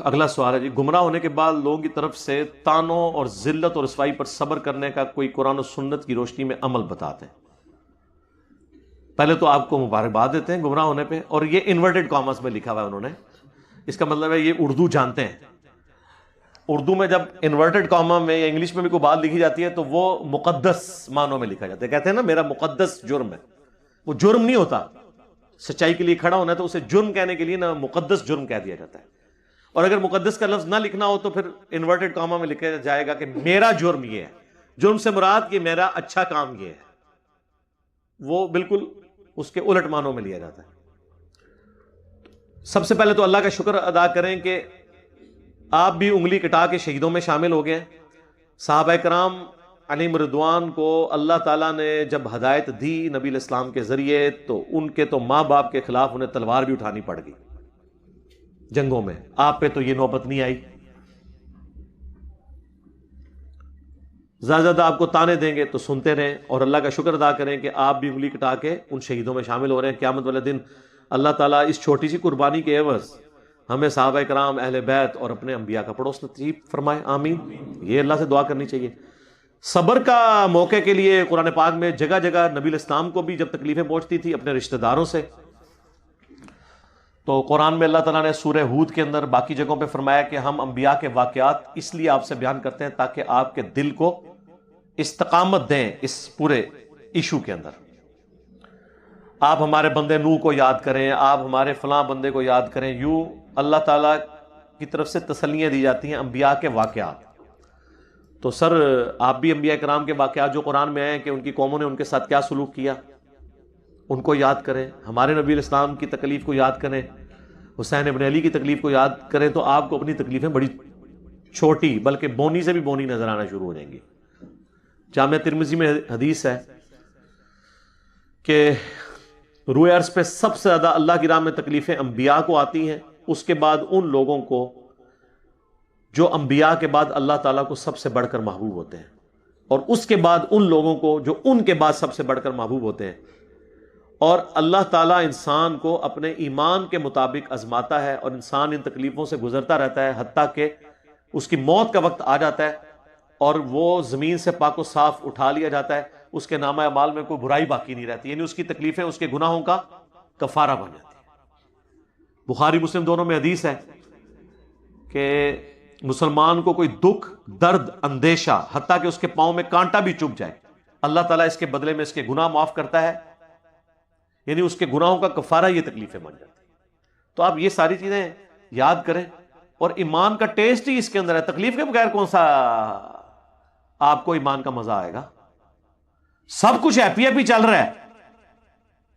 اگلا سوال ہے جی، گمراہ ہونے کے بعد لوگوں کی طرف سے طعنوں اور ذلت اور رسوائی پر صبر کرنے کا کوئی قرآن و سنت کی روشنی میں عمل بتاتے ہیں۔ پہلے تو آپ کو مبارکباد دیتے ہیں گمراہ ہونے پہ، اور یہ انورٹڈ کامرس میں لکھا ہوا ہے انہوں نے، اس کا مطلب ہے یہ اردو جانتے ہیں۔ اردو میں جب انورٹڈ کاما میں یا انگلش میں بھی کوئی بات لکھی جاتی ہے تو وہ مقدس معنوں میں لکھا جاتا ہے، کہتے ہیں نا میرا مقدس جرم ہے، وہ جرم نہیں ہوتا، سچائی کے لیے کھڑا ہونا ہے تو اسے جرم کہنے کے لیے نا مقدس جرم کہہ دیا جاتا ہے۔ اور اگر مقدس کا لفظ نہ لکھنا ہو تو پھر انورٹڈ کاما میں لکھا جائے گا کہ میرا جرم یہ ہے، جرم سے مراد کہ میرا اچھا کام یہ ہے، وہ بالکل اس کے الٹ معنوں میں لیا جاتا ہے۔ سب سے پہلے تو اللہ کا شکر ادا کریں کہ آپ بھی انگلی کٹا کے شہیدوں میں شامل ہو گئے۔ صحابہ کرام علیہم رضوان کو اللہ تعالیٰ نے جب ہدایت دی نبی علیہ السلام کے ذریعے تو ان کے تو ماں باپ کے خلاف انہیں تلوار بھی اٹھانی پڑ گئی جنگوں میں، آپ پہ تو یہ نوبت نہیں آئی۔ زیادہ زیادہ آپ کو تانے دیں گے تو سنتے رہیں اور اللہ کا شکر ادا کریں کہ آپ بھی انگلی کٹا کے ان شہیدوں میں شامل ہو رہے ہیں۔ قیامت والے دن اللہ تعالیٰ اس چھوٹی سی قربانی کے عوض ہمیں صحابہ کرام، اہل بیت اور اپنے انبیاء کا پڑوس نصیب فرمائے، آمین۔ یہ اللہ سے دعا کرنی چاہیے۔ صبر کا موقع کے لیے قرآن پاک میں جگہ جگہ نبی علیہ السلام کو بھی جب تکلیفیں پہنچتی تھی اپنے رشتہ داروں سے، تو قرآن میں اللہ تعالیٰ نے سورہ ہود کے اندر باقی جگہوں پہ فرمایا کہ ہم انبیاء کے واقعات اس لیے آپ سے بیان کرتے ہیں تاکہ آپ کے دل کو استقامت دیں اس پورے ایشو کے اندر۔ آپ ہمارے بندے نوح کو یاد کریں، آپ ہمارے فلاں بندے کو یاد کریں، یوں اللہ تعالیٰ کی طرف سے تسلیاں دی جاتی ہیں انبیاء کے واقعات۔ تو سر آپ بھی انبیاء کرام کے واقعات جو قرآن میں ہیں کہ ان کی قوموں نے ان کے ساتھ کیا سلوک کیا ان کو یاد کریں، ہمارے نبی علیہ السلام کی تکلیف کو یاد کریں، حسین ابن علی کی تکلیف کو یاد کریں، تو آپ کو اپنی تکلیفیں بڑی چھوٹی بلکہ بونی سے بھی بونی نظر آنا شروع ہو جائیں گی۔ جامع ترمذی میں حدیث ہے کہ روئے عرض پہ سب سے زیادہ اللہ کی راہ میں تکلیفیں انبیاء کو آتی ہیں، اس کے بعد ان لوگوں کو جو انبیاء کے بعد اللہ تعالیٰ کو سب سے بڑھ کر محبوب ہوتے ہیں، اور اس کے بعد ان لوگوں کو جو ان کے بعد سب سے بڑھ کر محبوب ہوتے ہیں۔ اور اللہ تعالیٰ انسان کو اپنے ایمان کے مطابق آزماتا ہے اور انسان ان تکلیفوں سے گزرتا رہتا ہے حتیٰ کہ اس کی موت کا وقت آ جاتا ہے اور وہ زمین سے پاک و صاف اٹھا لیا جاتا ہے، اس کے نامہ اعمال میں کوئی برائی باقی نہیں رہتی، یعنی اس کی تکلیفیں اس کے گناہوں کا کفارہ بن جاتی ہیں۔ بخاری مسلم دونوں میں حدیث ہے کہ مسلمان کو کوئی دکھ، درد، اندیشہ حتیٰ کہ اس کے پاؤں میں کانٹا بھی چبھ جائے، اللہ تعالیٰ اس کے بدلے میں اس کے گناہ معاف کرتا ہے، یعنی اس کے گناہوں کا کفارہ یہ تکلیفیں بن جاتی ہیں۔ تو آپ یہ ساری چیزیں یاد کریں، اور ایمان کا ٹیسٹ ہی اس کے اندر ہے، تکلیف کے بغیر کون سا آپ کو ایمان کا مزہ آئے گا؟ سب کچھ ہیپی ہیپی چل رہا ہے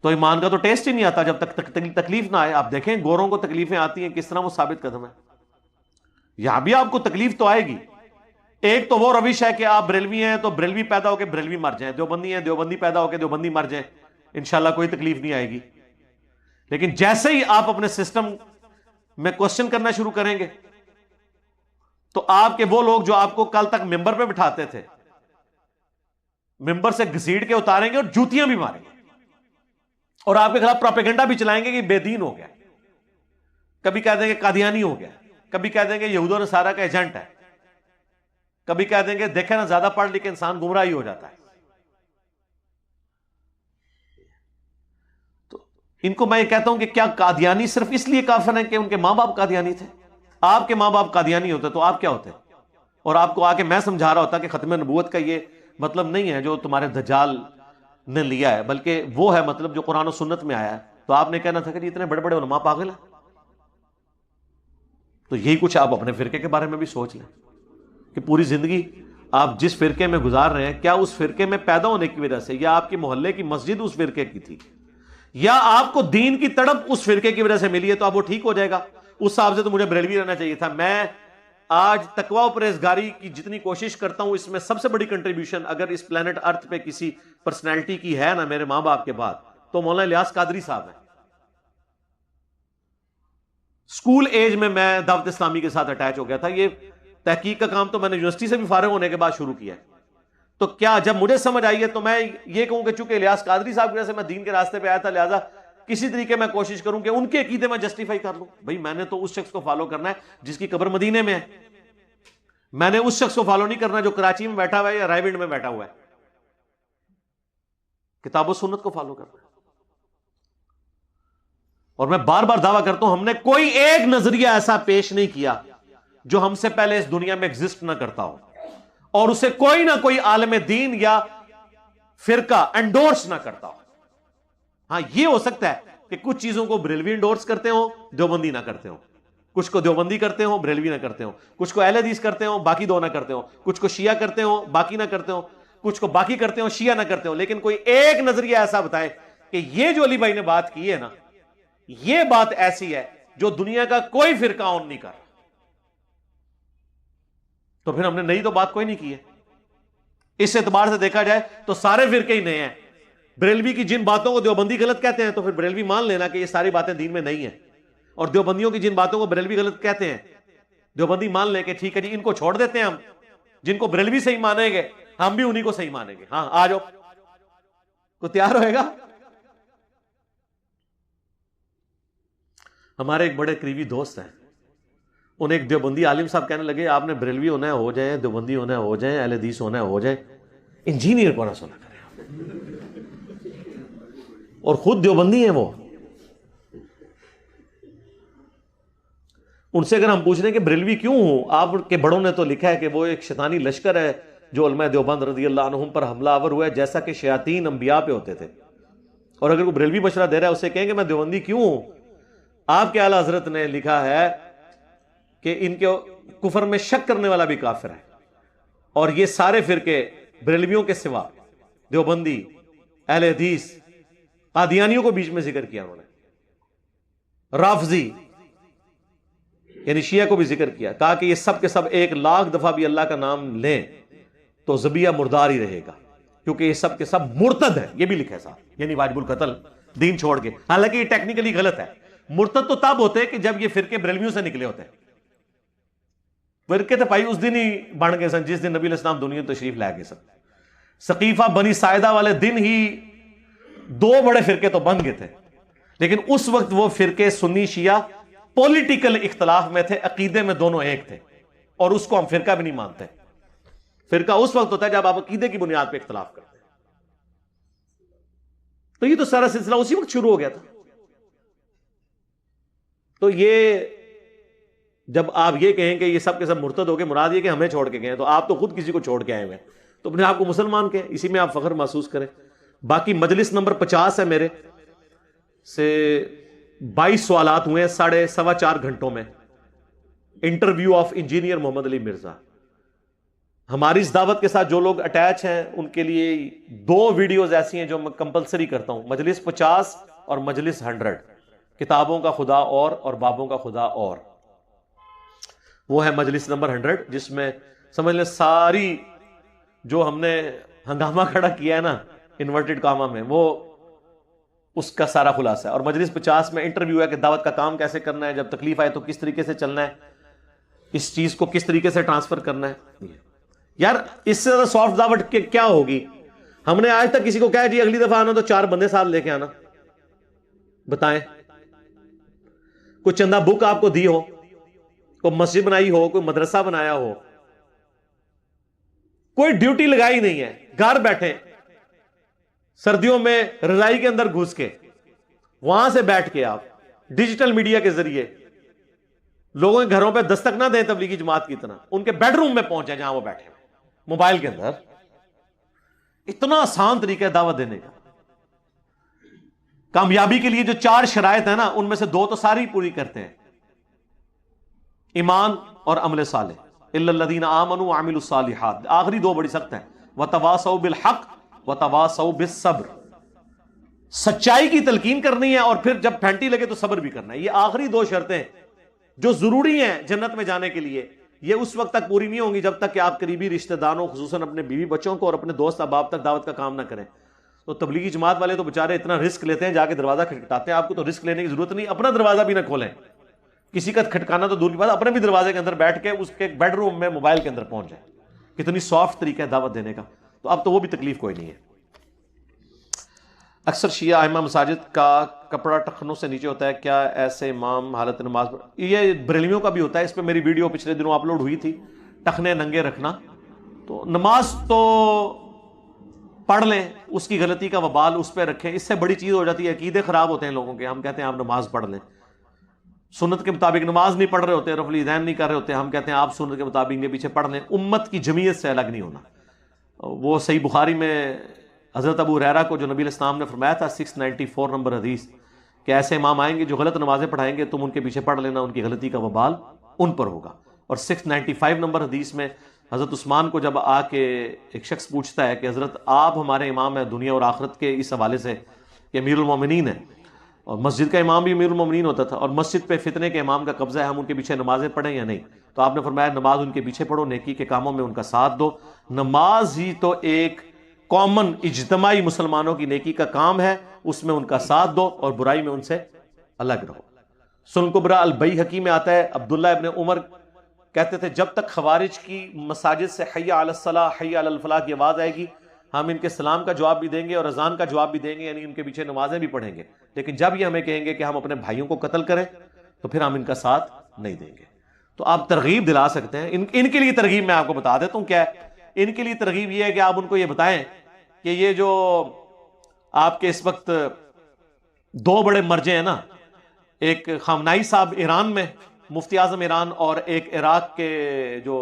تو ایمان کا تو ٹیسٹ ہی نہیں آتا جب تک تکلیف نہ آئے۔ آپ دیکھیں گوروں کو تکلیفیں آتی ہیں کس طرح وہ ثابت قدم ہے، یہاں بھی آپ کو تکلیف تو آئے گی۔ ایک تو وہ روش ہے کہ آپ بریلوی ہیں تو بریلوی پیدا ہو کے بریلوی مر جائیں، دیوبندی ہیں دیوبندی پیدا ہو کے دیوبندی مر جائیں، انشاءاللہ کوئی تکلیف نہیں آئے گی۔ لیکن جیسے ہی آپ اپنے سسٹم میں کوشچن کرنا شروع کریں گے تو آپ کے وہ لوگ جو آپ کو کل تک ممبر پہ بٹھاتے تھے، ممبر سے گھسیٹ کے اتاریں گے اور جوتیاں بھی ماریں گے، اور آپ کے خلاف پروپیگنڈا بھی چلائیں گے کہ بے دین ہو گیا، کبھی کہہ دیں گے قادیانی ہو گیا، کبھی کہہ دیں گے یہود و نصارہ کا ایجنٹ ہے، کبھی کہہ دیں گے دیکھیں نا زیادہ پڑھ لکھ کے انسان گمراہ ہی ہو جاتا ہے۔ تو ان کو میں یہ کہتا ہوں کہ کیا قادیانی صرف اس لیے کافر ہیں کہ ان کے ماں باپ قادیانی تھے؟ آپ کے ماں باپ قادیانی ہوتے تو آپ کیا ہوتے؟ اور آپ کو آ کے میں سمجھا رہا ہوتا کہ ختم نبوت کا یہ مطلب نہیں ہے جو تمہارے دجال نے لیا ہے، بلکہ وہ ہے مطلب جو قرآن و سنت میں آیا ہے، تو آپ نے کہنا تھا کہ اتنے بڑے بڑے علماء پاگل ہیں۔ تو یہی کچھ آپ اپنے فرقے کے بارے میں بھی سوچ لیں کہ پوری زندگی آپ جس فرقے میں گزار رہے ہیں، کیا اس فرقے میں پیدا ہونے کی وجہ سے، یا آپ کے محلے کی مسجد اس فرقے کی تھی، یا آپ کو دین کی تڑپ اس فرقے کی وجہ سے ملی ہے، تو اب وہ ٹھیک ہو جائے گا۔ اس حساب سے تو مجھے بریلوی رہنا چاہیے تھا۔ میں آج تقویٰ و پرہیزگاری کی جتنی کوشش کرتا ہوں، اس میں سب سے بڑی کنٹریبیوشن اگر اس پلانٹ ارتھ پہ کسی پرسنالٹی کی ہے نا میرے ماں باپ کے بعد، تو مولانا الیاس قادری صاحب ہیں۔ اسکول ایج میں دعوت اسلامی کے ساتھ اٹیچ ہو گیا تھا۔ یہ تحقیق کا کام تو میں نے یونیورسٹی سے بھی فارغ ہونے کے بعد شروع کیا ہے۔ تو کیا جب مجھے سمجھ آئی ہے تو میں یہ کہوں کہ چونکہ الیاس قادری صاحب کی وجہ سے میں دین کے راستے پہ آیا تھا، لہٰذا کسی طریقے میں کوشش کروں کہ ان کے عقیدے میں جسٹیفائی کر لوں. بھائی میں نے تو اس شخص کو فالو کرنا ہے جس کی قبر مدینے میں ہے. میں نے اس شخص کو فالو نہیں کرنا جو کراچی میں بیٹھا ہوا ہے یا رائے ونڈ میں بیٹھا ہوا ہے. کتاب و سنت کو فالو کرنا ہے. اور میں بار بار دعویٰ کرتا ہوں ہم نے کوئی ایک نظریہ ایسا پیش نہیں کیا جو ہم سے پہلے اس دنیا میں ایگزسٹ نہ کرتا ہو اور اسے کوئی نہ کوئی عالم دین یا فرقہ انڈورس نہ کرتا ہو. ہاں یہ ہو سکتا ہے کہ کچھ چیزوں کو بریلوی انڈورس کرتے ہوں دیوبندی نہ کرتے ہوں, کچھ کو دیوبندی کرتے ہوں بریلوی نہ کرتے ہوں, کچھ کو اہل حدیث کرتے ہوں باقی دو نہ کرتے ہوں, کچھ کو شیعہ کرتے ہوں باقی نہ کرتے ہوں, کچھ کو باقی کرتے ہوں شیعہ نہ کرتے ہوں. لیکن کوئی ایک نظریہ ایسا بتائے کہ یہ جو علی بھائی نے بات کی ہے نا, یہ بات ایسی ہے جو دنیا کا کوئی فرقہ اون نہیں کر, تو پھر ہم نے نئی تو بات کوئی نہیں کی ہے. اس اعتبار سے دیکھا جائے تو سارے فرقے ہی نئے ہیں. بریلوی کی جن باتوں کو دیوبندی غلط کہتے ہیں تو پھر بریلوی مان لینا کہ یہ ساری باتیں دین میں نہیں ہیں, اور دیوبندیوں کی جن باتوں کو بریلوی غلط کہتے ہیں دیوبندی مان لیں کہ ٹھیک ہے جی ان کو چھوڑ دیتے ہیں, ہم جن کو بریلوی صحیح مانیں گے ہم بھی انہی کو صحیح مانیں گے. ہاں آ جاؤ, کو تیار ہوئے گا. ہمارے ایک بڑے قریبی دوست ہیں, انہیں ایک دیوبندی عالم صاحب کہنے لگے آپ نے بریلوی ہونا ہے ہو جائیں, دیوبندی ہونا ہے ہو جائیں, اہل حدیث ہونا ہے ہو جائیں, انجینئر کو نہ سنا کریں آپ. اور خود دیوبندی ہیں وہ. ان سے اگر ہم پوچھ رہے ہیں کہ بریلوی کیوں ہوں, آپ کے بڑوں نے تو لکھا ہے کہ وہ ایک شیطانی لشکر ہے جو علماء دیوبند رضی اللہ عنہم پر حملہ آور ہوا ہے جیسا کہ شیاطین انبیاء پہ ہوتے تھے. اور اگر وہ بریلوی مشورہ دے رہا ہے اسے کہیں کہ میں دیوبندی کیوں ہوں, آپ کے اعلی حضرت نے لکھا ہے کہ ان کے کفر میں شک کرنے والا بھی کافر ہے. اور یہ سارے فرقے بریلویوں کے سوا دیوبندی, اہل حدیث, قادیانیوں کو بیچ میں ذکر کیا انہوں نے, رافضی یعنی شیعہ کو بھی ذکر کیا, کہا کہ یہ سب کے سب 1,00,000 دفعہ بھی اللہ کا نام لیں تو ذبیحہ مردار ہی رہے گا, کیونکہ یہ سب کے سب مرتد ہیں. یہ بھی لکھا ہے صاحب, یعنی واجب القتل دین چھوڑ کے. حالانکہ یہ ٹیکنیکلی غلط ہے. مرتد تو تب ہوتے کہ جب یہ فرقے بریلویوں سے نکلے ہوتے ہیں. فرقے تو بھائی اس دن ہی بن گئے سن جس دن نبی علیہ السلام دنیا تشریف لے گئے سن. ثقیفہ بنی ساعدہ والے دن ہی 2 بڑے فرقے تو بن گئے تھے, لیکن اس وقت وہ فرقے سنی شیعہ پولیٹیکل اختلاف میں تھے, عقیدے میں دونوں ایک تھے, اور اس کو ہم فرقہ بھی نہیں مانتے. فرقہ اس وقت ہوتا ہے جب آپ عقیدے کی بنیاد پہ اختلاف کرتے ہیں. تو یہ تو سارا سلسلہ اسی وقت شروع ہو گیا تھا. تو یہ جب آپ یہ کہیں کہ یہ سب کے سب مرتد ہو کے مراد یہ کہ ہمیں چھوڑ کے گئے, تو آپ تو خود کسی کو چھوڑ کے آئے ہوئے ہیں, تو اپنے آپ کو مسلمان کہیں, اسی میں آپ فخر محسوس کریں. باقی مجلس نمبر 50 ہے میرے سے 22 سوالات ہوئے ہیں 4.5 گھنٹوں میں. انٹرویو آف انجینئر محمد علی مرزا. ہماری اس دعوت کے ساتھ جو لوگ اٹیچ ہیں ان کے لیے 2 ویڈیوز ایسی ہیں جو میں کمپلسری کرتا ہوں, مجلس 50 اور مجلس 100, کتابوں کا خدا اور بابوں کا خدا اور. وہ ہے مجلس نمبر 100 جس میں سمجھ لیں ساری جو ہم نے ہنگامہ کھڑا کیا ہے نا انورٹڈ کاما میں, وہ اس کا سارا خلاصہ ہے. اور مجلس 50 میں انٹرویو ہے کہ دعوت کا کام کیسے کرنا ہے, جب تکلیف آئے تو کس طریقے سے چلنا ہے, اس چیز کو کس طریقے سے ٹرانسفر کرنا ہے. یار اس سے زیادہ سافٹ دعوت کیا ہوگی. ہم نے آج تک کسی کو کہا جی اگلی دفعہ آنا تو 4 بندے ساتھ لے کے آنا, بتائیں کوئی چندہ بک آپ کو دی ہو, کوئی مسجد بنائی ہو, کوئی مدرسہ بنایا ہو, کوئی ڈیوٹی لگائی نہیں ہے, گھر بیٹھے سردیوں میں رضائی کے اندر گھس کے, وہاں سے بیٹھ کے آپ ڈیجیٹل میڈیا کے ذریعے لوگوں کے گھروں پہ دستک نہ دیں تبلیغی جماعت کی طرح, ان کے بیڈ روم میں پہنچے جہاں وہ بیٹھے موبائل کے اندر. اتنا آسان طریقہ ہے دعوت دینے کا. کامیابی کے لیے جو 4 شرائط ہیں نا ان میں سے 2 تو ساری پوری کرتے ہیں, ایمان اور عمل صالح, الا الذین آمنوا وعملوا الصالحات. آخری 2 بڑی سخت ہیں, وتواصوا بالحق وتواصوا بالصبر. سچائی کی تلقین کرنی ہے اور پھر جب پھینٹی لگے تو صبر بھی کرنا ہے. یہ آخری 2 شرطیں جو ضروری ہیں جنت میں جانے کے لیے, یہ اس وقت تک پوری نہیں ہوں گی جب تک کہ آپ قریبی رشتہ داروں خصوصاً اپنے بیوی بچوں کو اور اپنے دوست احباب تک دعوت کا کام نہ کریں. تو تبلیغی جماعت والے تو بےچارے اتنا رسک لیتے ہیں, جا کے دروازہ کھٹکھٹاتے ہیں. آپ کو تو رسک لینے کی ضرورت نہیں, اپنا دروازہ بھی نہ کھولیں, کسی کا کھٹکانا تو دور کی بات, اپنے بھی دروازے کے اندر بیٹھ کے اس کے بیڈ روم میں موبائل کے اندر پہنچ جائیں. کتنی سافٹ طریقہ ہے دعوت دینے کا. تو اب تو وہ بھی تکلیف کوئی نہیں ہے. اکثر شیعہ ائمہ مساجد کا کپڑا ٹخنوں سے نیچے ہوتا ہے، کیا ایسے امام حالت نماز یہ بریلویوں کا بھی ہوتا ہے، اس پہ میری ویڈیو پچھلے دنوں اپلوڈ ہوئی تھی، ٹخنے ننگے رکھنا. تو نماز تو پڑھ لیں، اس کی غلطی کا وبال اس پہ رکھیں، اس سے بڑی چیز ہو جاتی ہے. عقیدے خراب ہوتے ہیں لوگوں کے، ہم کہتے ہیں آپ نماز پڑھ لیں، سنت کے مطابق نماز نہیں پڑھ رہے ہوتے، رفع الیدین نہیں کر رہے ہوتے، ہم کہتے ہیں آپ سنت کے مطابق ان کے پیچھے پڑھ لیں. امت کی جمعیت سے الگ نہیں ہونا. وہ صحیح بخاری میں حضرت ابو ہریرہ کو جو نبی علیہ السلام نے فرمایا تھا 694 نمبر حدیث کہ ایسے امام آئیں گے جو غلط نمازیں پڑھائیں گے، تم ان کے پیچھے پڑھ لینا، ان کی غلطی کا وبال ان پر ہوگا. اور 695 نمبر حدیث میں حضرت عثمان کو جب آ کے ایک شخص پوچھتا ہے کہ حضرت آپ ہمارے امام ہیں دنیا اور آخرت کے اس حوالے سے کہ امیر المومنین ہیں، اور مسجد کا امام بھی امیر المومنین ہوتا تھا، اور مسجد پہ فتنے کے امام کا قبضہ ہے، ہم ان کے پیچھے نمازیں پڑھیں یا نہیں؟ تو آپ نے فرمایا نماز ان کے پیچھے پڑھو، نیکی کے کاموں میں ان کا ساتھ دو. نماز ہی تو ایک کامن اجتماعی مسلمانوں کی نیکی کا کام ہے، اس میں ان کا ساتھ دو اور برائی میں ان سے الگ رہو. سنن کبریٰ البیہقی میں آتا ہے عبداللہ ابن عمر کہتے تھے جب تک خوارج کی مساجد سے حی علی الصلاح حی علی الفلاح کی آواز آئے گی ہم ان کے سلام کا جواب بھی دیں گے اور اذان کا جواب بھی دیں گے، یعنی ان کے پیچھے نمازیں بھی پڑھیں گے. لیکن جب یہ ہمیں کہیں گے کہ ہم اپنے بھائیوں کو قتل کریں تو پھر ہم ان کا ساتھ نہیں دیں گے. تو آپ ترغیب دلا سکتے ہیں. ان کے لیے ترغیب میں آپ کو بتا دیتا ہوں کیا ہے. ان کے لیے ترغیب یہ ہے کہ آپ ان کو یہ بتائیں کہ یہ جو آپ کے اس وقت دو بڑے مرجے ہیں نا، ایک خامنائی صاحب ایران میں مفتی اعظم ایران، اور ایک عراق کے جو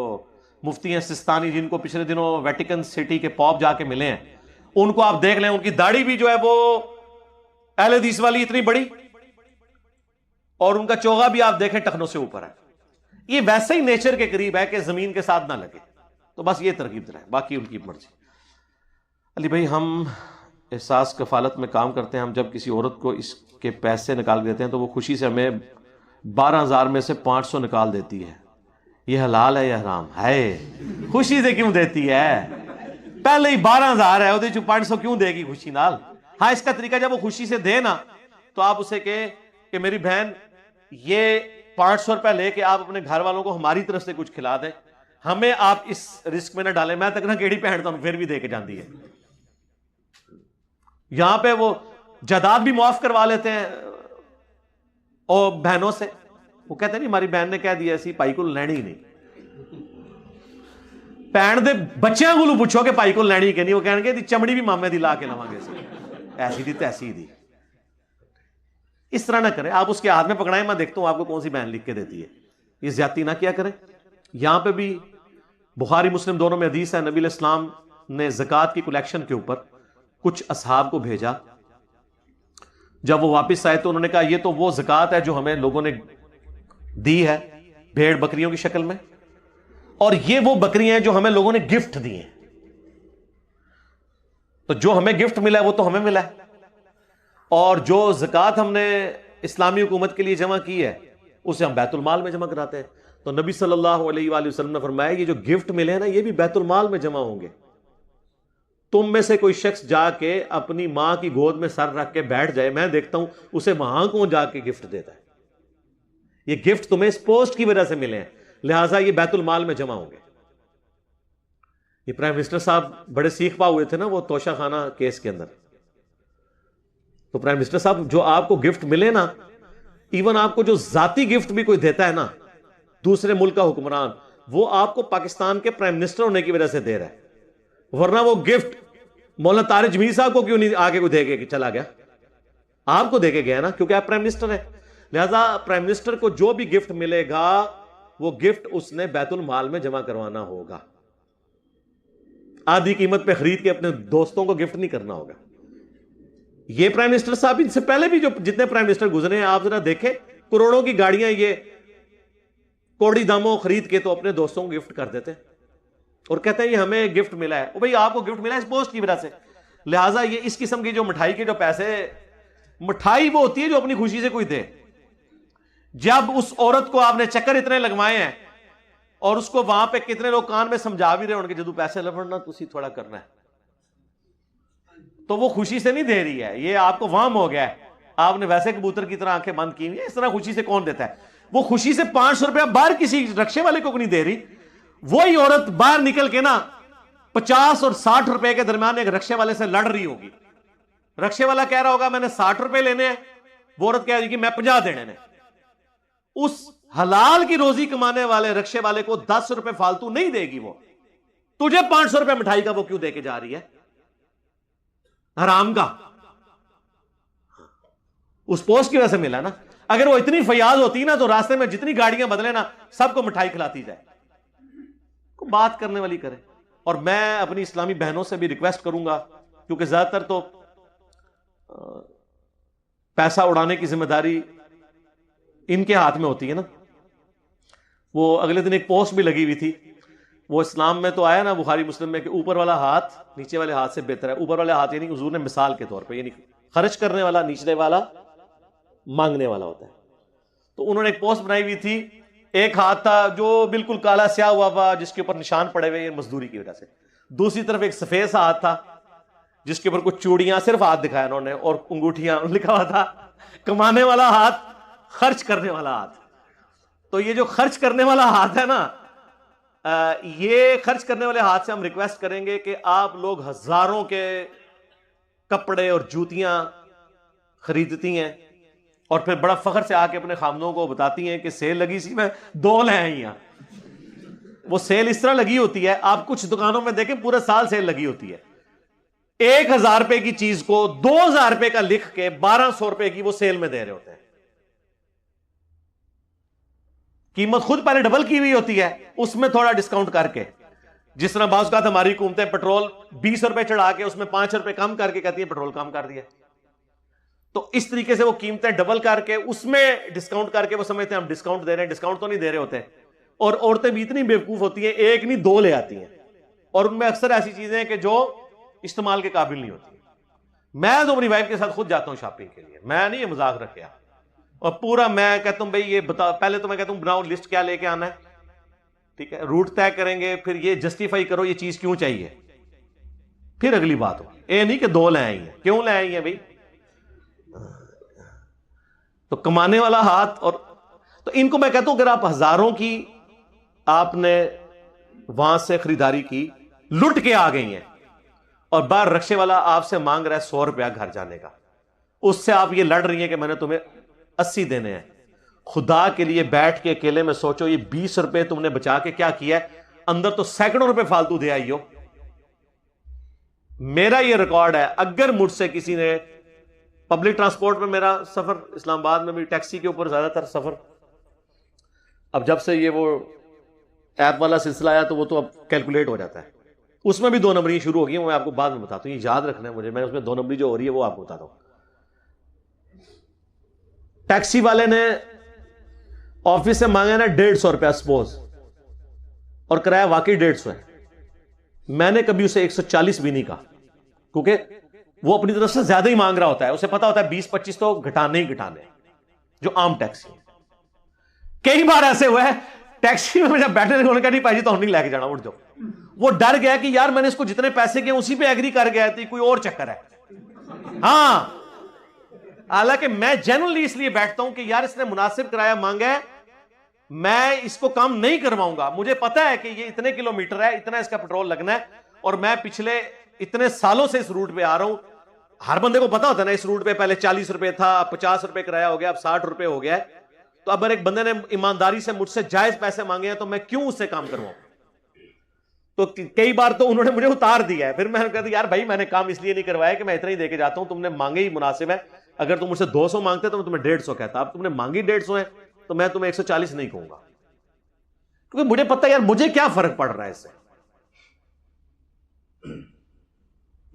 مفتی ہیں سستانی جن کو پچھلے دنوں ویٹیکن سٹی کے پوپ جا کے ملے ہیں، ان کو آپ دیکھ لیں، ان کی داڑھی بھی جو ہے وہ اہل حدیث والی اتنی بڑی، اور ان کا چوغا بھی آپ دیکھیں ٹخنوں سے اوپر ہے. یہ ویسے ہی نیچر کے قریب ہے کہ زمین کے ساتھ نہ لگے. تو بس یہ ترغیب دلائیں، باقی ان کی مرضی. علی بھائی ہم احساس کفالت میں کام کرتے ہیں، ہم جب کسی عورت کو اس کے پیسے نکال دیتے ہیں تو وہ خوشی سے ہمیں 12,000 میں سے 500 نکال دیتی ہے، یہ حلال ہے یا حرام ہے؟ خوشی سے کیوں دیتی ہے؟ پہلے ہی 12,000 ہے، وہ 500 کیوں دے گی خوشی نال؟ ہاں اس کا طریقہ جب وہ خوشی سے دے نا تو آپ اسے کہیں کہ میری بہن یہ 500 روپے لے کے آپ اپنے گھر والوں کو ہماری طرف سے کچھ کھلا دیں، ہمیں آپ اس رسک میں نہ ڈالیں. میں تک نہ کیڑی پہنتا ہوں پھر بھی دے کے جاندی ہے. یہاں پہ وہ جائیداد بھی معاف کروا لیتے ہیں اور بہنوں سے، وہ کہتے ہیں نہیں ہماری بہن نے کہہ دیا ایسی پائی کو لینی ہی نہیں. بہن دے بچیاں کو پوچھو کہ پائی کو لینی کہ نہیں، وہ کہیں گے چمڑی بھی مامے دی لا کے لواں گے، ایسی دی تیسی دی. اس طرح نہ کریں، آپ اس کے ہاتھ میں پکڑائیں، میں دیکھتا ہوں آپ کو کون سی بہن لکھ کے دیتی ہے. یہ زیادتی نہ کیا کریں. یہاں پہ بھی بخاری مسلم دونوں میں حدیث ہے، نبی علیہ السلام نے زکوٰۃ کی کلیکشن کے اوپر کچھ اصحاب کو بھیجا. جب وہ واپس آئے تو انہوں نے کہا یہ تو وہ زکوٰۃ ہے جو ہمیں لوگوں نے دی ہے بھیڑ بکریوں کی شکل میں، اور یہ وہ بکریاں ہیں جو ہمیں لوگوں نے گفٹ دی ہیں. تو جو ہمیں گفٹ ملا ہے وہ تو ہمیں ملا ہے، اور جو زکوٰۃ ہم نے اسلامی حکومت کے لیے جمع کی ہے اسے ہم بیت المال میں جمع کراتے ہیں. تو نبی صلی اللہ علیہ وآلہ وسلم نے فرمایا یہ جو گفٹ ملے ہیں نا یہ بھی بیت المال میں جمع ہوں گے. تم میں سے کوئی شخص جا کے اپنی ماں کی گود میں سر رکھ کے بیٹھ جائے، میں دیکھتا ہوں اسے وہاں کون جا کے گفٹ دیتا ہے. یہ گفٹ تمہیں اس پوسٹ کی وجہ سے ملے ہیں، لہٰذا یہ بیت المال میں جمع ہوں گے. یہ پرائم منسٹر صاحب بڑے سیخ پا ہوئے تھے نا وہ توشہ خانہ کیس کے اندر. تو پرائم منسٹر صاحب جو آپ کو گفٹ ملے نا، ایون آپ کو جو ذاتی گفٹ بھی کوئی دیتا ہے نا دوسرے ملک کا حکمران، وہ آپ کو پاکستان کے پرائم منسٹر ہونے کی وجہ سے دے رہا ہے، ورنہ وہ گفٹ مولانا طارق جمیل صاحب کو کیوں نہیں آگے کوئی دے کے چلا گیا؟ آپ کو دے کے گیا نا، کیونکہ آپ پرائم منسٹر ہیں. لہذا پرائم منسٹر کو جو بھی گفٹ ملے گا وہ گفٹ اس نے بیت المال میں جمع کروانا ہوگا. آدھی قیمت پہ خرید کے اپنے دوستوں کو گفٹ نہیں کرنا ہوگا. یہ پرائم منسٹر صاحب ان سے پہلے بھی جو جتنے پرائم منسٹر گزرے ہیں آپ ذرا دیکھیں، کروڑوں کی گاڑیاں یہ کوڑی داموں خرید کے تو اپنے دوستوں کو گفٹ کر دیتے ہیں اور کہتے ہیں یہ ہمیں گفٹ ملا ہے. او بھائی آپ کو گفٹ ملا ہے اس پوسٹ کی وجہ سے، لہٰذا یہ اس قسم کی جو مٹھائی کے جو پیسے، مٹھائی وہ ہوتی ہے جو اپنی خوشی سے کوئی دے. جب اس عورت کو آپ نے چکر اتنے لگوائے ہیں اور اس کو وہاں پہ کتنے لوگ کان میں سمجھا بھی رہے ان کے جدو پیسے لفڑنا تسی تھوڑا کرنا ہے، تو وہ خوشی سے نہیں دے رہی ہے، یہ آپ کو وہم ہو گیا ہے، آپ نے ویسے کبوتر کی طرح آنکھیں بند کی ہوئی ہیں. اس طرح خوشی سے کون دیتا ہے؟ وہ خوشی سے 500 روپیہ باہر کسی رکشے والے کو نہیں دے رہی. وہی عورت باہر نکل کے نا 50 اور 60 روپے کے درمیان ایک رکشے والے سے لڑ رہی ہوگی، رکشے والا کہہ رہا ہوگا میں نے 60 روپے لینے ہیں, وہ عورت کہہ رہی کہ میں 50 دینے ہیں. اس حلال کی روزی کمانے والے رکشے والے کو 10 روپے فالتو نہیں دے گی, وہ تجھے 500 روپے مٹھائی کا وہ کیوں دے کے جا رہی ہے, حرام کا. اس پوسٹ کی وجہ سے ملا نا. اگر وہ اتنی فیاض ہوتی نا تو راستے میں جتنی گاڑیاں بدلے نا سب کو مٹھائی کھلاتی جائے. بات کرنے والی کرے. اور میں اپنی اسلامی بہنوں سے بھی ریکویسٹ کروں گا, کیونکہ زیادہ تر تو پیسہ اڑانے کی ذمہ داری ان کے ہاتھ میں ہوتی ہے نا. وہ اگلے دن ایک پوسٹ بھی لگی ہوئی تھی, وہ اسلام میں تو آیا نا بخاری مسلم میں کہ اوپر والا ہاتھ نیچے والے ہاتھ سے بہتر ہے. اوپر والے ہاتھ یعنی حضور نے مثال کے طور پہ, یعنی خرچ کرنے والا نیچے والا مانگنے والا ہوتا ہے. تو انہوں نے ایک پوسٹ بنائی ہوئی تھی, ایک ہاتھ تھا جو بالکل کالا سیاہ ہوا ہوا جس کے اوپر نشان پڑے ہوئے مزدوری کی وجہ سے, دوسری طرف ایک سفید سا ہاتھ تھا جس کے اوپر کچھ چوڑیاں, صرف ہاتھ دکھایا انہوں نے اور انگوٹھیاں, لکھا ہوا تھا کمانے والا ہاتھ, خرچ کرنے والا ہاتھ. تو یہ جو خرچ کرنے والا ہاتھ ہے نا, یہ خرچ کرنے والے ہاتھ سے ہم ریکویسٹ کریں گے کہ آپ لوگ ہزاروں کے کپڑے اور جوتیاں خریدتی ہیں اور پھر بڑا فخر سے آ کے اپنے خامدوں کو بتاتی ہیں کہ سیل لگی سی, میں 2 لے آئی ہیں. وہ سیل اس طرح لگی ہوتی ہے, آپ کچھ دکانوں میں دیکھیں پورے سال سیل لگی ہوتی ہے. 1000 روپے کی چیز کو 2000 روپے کا لکھ کے 1200 روپے کی وہ سیل میں دے رہے ہوتے ہیں. قیمت خود پہلے ڈبل کی ہوئی ہوتی ہے, اس میں تھوڑا ڈسکاؤنٹ کر کے, جس طرح بعض اوقات ہماری حکومتیں پیٹرول 20 روپے چڑھا کے اس میں 5 روپے کم کر کے کہتی ہیں پیٹرول کم کر دیا. تو اس طریقے سے وہ قیمتیں ڈبل کر کے اس میں ڈسکاؤنٹ کر کے وہ سمجھتے ہیں ہم ڈسکاؤنٹ دے رہے ہیں, ڈسکاؤنٹ تو نہیں دے رہے ہوتے. اور عورتیں بھی اتنی بیوقوف ہوتی ہیں, 1 نہیں 2 لے آتی ہیں, اور ان میں اکثر ایسی چیزیں ہیں کہ جو استعمال کے قابل نہیں ہوتی. میں تو اپنی وائف کے ساتھ خود جاتا ہوں شاپنگ کے لیے, میں نہیں یہ مذاق رکھا, اور پورا میں کہتا ہوں بھائی یہ بتا, پہلے تو میں کہتا ہوں بناؤ لسٹ کیا لے کے آنا ہے, ٹھیک ہے, روٹ طے کریں گے, پھر یہ جسٹیفائی کرو یہ چیز کیوں چاہیے, پھر اگلی بات ہو. یہ نہیں کہ 2 لے آئی ہیں, کیوں لے آئی ہیں بھائی. تو کمانے والا ہاتھ, اور تو ان کو میں کہتا ہوں اگر آپ ہزاروں کی آپ نے وہاں سے خریداری کی, لٹ کے آ گئی ہیں, اور باہر رکشے والا آپ سے مانگ رہا ہے 100 روپیہ گھر جانے کا, اس سے آپ یہ لڑ رہی ہیں کہ میں نے تمہیں 80 دینے ہیں. خدا کے لیے بیٹھ کے اکیلے میں سوچو, یہ 20 روپے تم نے بچا کے کیا کیا ہے, اندر تو سینکڑوں روپے فالتو دے آئی ہو. میرا یہ ریکارڈ ہے, اگر مجھ سے کسی نے پبلک ٹرانسپورٹ میں, میرا سفر اسلام آباد میں بھی ٹیکسی کے اوپر زیادہ تر سفر, اب جب سے یہ وہ ایپ والا سلسلہ آیا تو وہ تو اب کیلکولیٹ ہو جاتا ہے, اس میں بھی 2 نمبری شروع ہو گئی ہیں, میں آپ کو بعد میں بتاتا ہوں, یہ یاد رکھنا ہے مجھے, میں اس میں 2 نمبری جو ہو رہی ہے وہ آپ کو بتاتا ہوں. ٹیکسی والے نے آفس سے مانگا نا 150 روپیہ سپوز, اور کرایہ واقعی 150 ہے. میں نے کبھی اسے 140 بھی نہیں کہا, کیونکہ وہ اپنی طرف سے زیادہ ہی مانگ رہا ہوتا ہے, اسے پتا ہوتا ہے 20-25 تو گھٹانے ہی گھٹانے, جو عام ٹیکسی. کئی بار ایسے ہوا ہے ٹیکسی میں جب بیٹھنے انہوں نے کہا نہیں بھائی جی تو ہم نہیں لے کے جانا, اٹھ جاؤ. وہ ڈر گیا کہ یار میں نے اس کو جتنے پیسے کیے اسی پہ ایگری کر گیا تھی, کوئی اور چکر ہے. ہاں, حالانکہ میں جنرلی اس لیے بیٹھتا ہوں کہ یار اس نے مناسب کرایہ مانگا ہے, میں اس کو کام نہیں کرواؤں گا. مجھے پتا ہے کہ یہ اتنے کلومیٹر ہے, اتنا اس کا پیٹرول لگنا ہے, اور میں پچھلے اتنے سالوں سے اس روٹ پہ آ رہا ہوں. ہر بندے کو پتا ہوتا ہے نا اس روٹ پہ پہلے 40 روپے تھا, اب 50 روپے کرایہ ہو گیا, اب 60 روپے ہو گیا ہے. تو اب ایک بندے نے ایمانداری سے مجھ سے جائز پیسے مانگے ہیں تو میں کیوں اس سے کام کرواؤں. تو کئی بار تو انہوں نے مجھے اتار دیا ہے, پھر میں نے کہا یار بھائی میں نے کام اس لیے نہیں کروایا کہ میں اتنا ہی دے کے جاتا ہوں, تم نے مانگے ہی مناسب ہے. اگر تم مجھ سے 200 مانگتے تو میں تمہیں 150 کہتا, اب تم نے مانگی 150 ہے تو میں تمہیں 140 نہیں کہوں گا, کیونکہ مجھے پتا یار مجھے کیا فرق پڑ رہا ہے اس سے.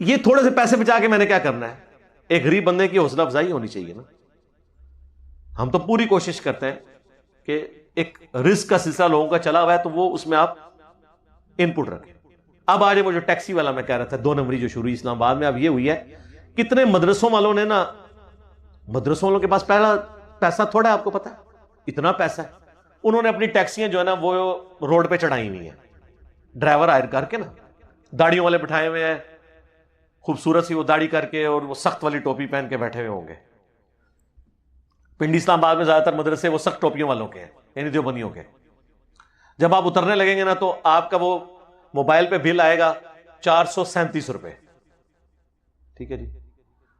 یہ تھوڑے سے پیسے بچا کے میں نے کیا کرنا ہے. ایک غریب بندے کی حوصلہ افزائی ہونی چاہیے نا. ہم تو پوری کوشش کرتے ہیں کہ ایک رزق کا سلسلہ لوگوں کا چلا ہوا ہے تو وہ اس میں آپ ان پٹ رکھیں. اب آج وہ جو ٹیکسی والا میں کہہ رہا تھا 2 نمبری جو شروع ہوئی اسلام آباد میں, اب یہ ہوئی ہے کتنے مدرسوں والوں نے نا, مدرسوں والوں کے پاس پہلا پیسہ تھوڑا ہے, آپ کو پتا ہے اتنا پیسہ ہے, انہوں نے اپنی ٹیکسیاں جو ہے نا وہ روڈ پہ چڑھائی ہوئی ہیں, ڈرائیور ہائر کر کے نا, داڑیوں والے بٹھائے ہوئے ہیں, خوبصورت سی وہ داڑھی کر کے اور وہ سخت والی ٹوپی پہن کے بیٹھے ہوئے ہوں گے. پنڈی اسلام آباد میں زیادہ تر مدرسے وہ سخت ٹوپیوں والوں کے ہیں, یعنی دیوبندیوں کے. جب آپ اترنے لگیں گے نا تو آپ کا وہ موبائل پہ بل آئے گا 437 روپے, ٹھیک ہے جی.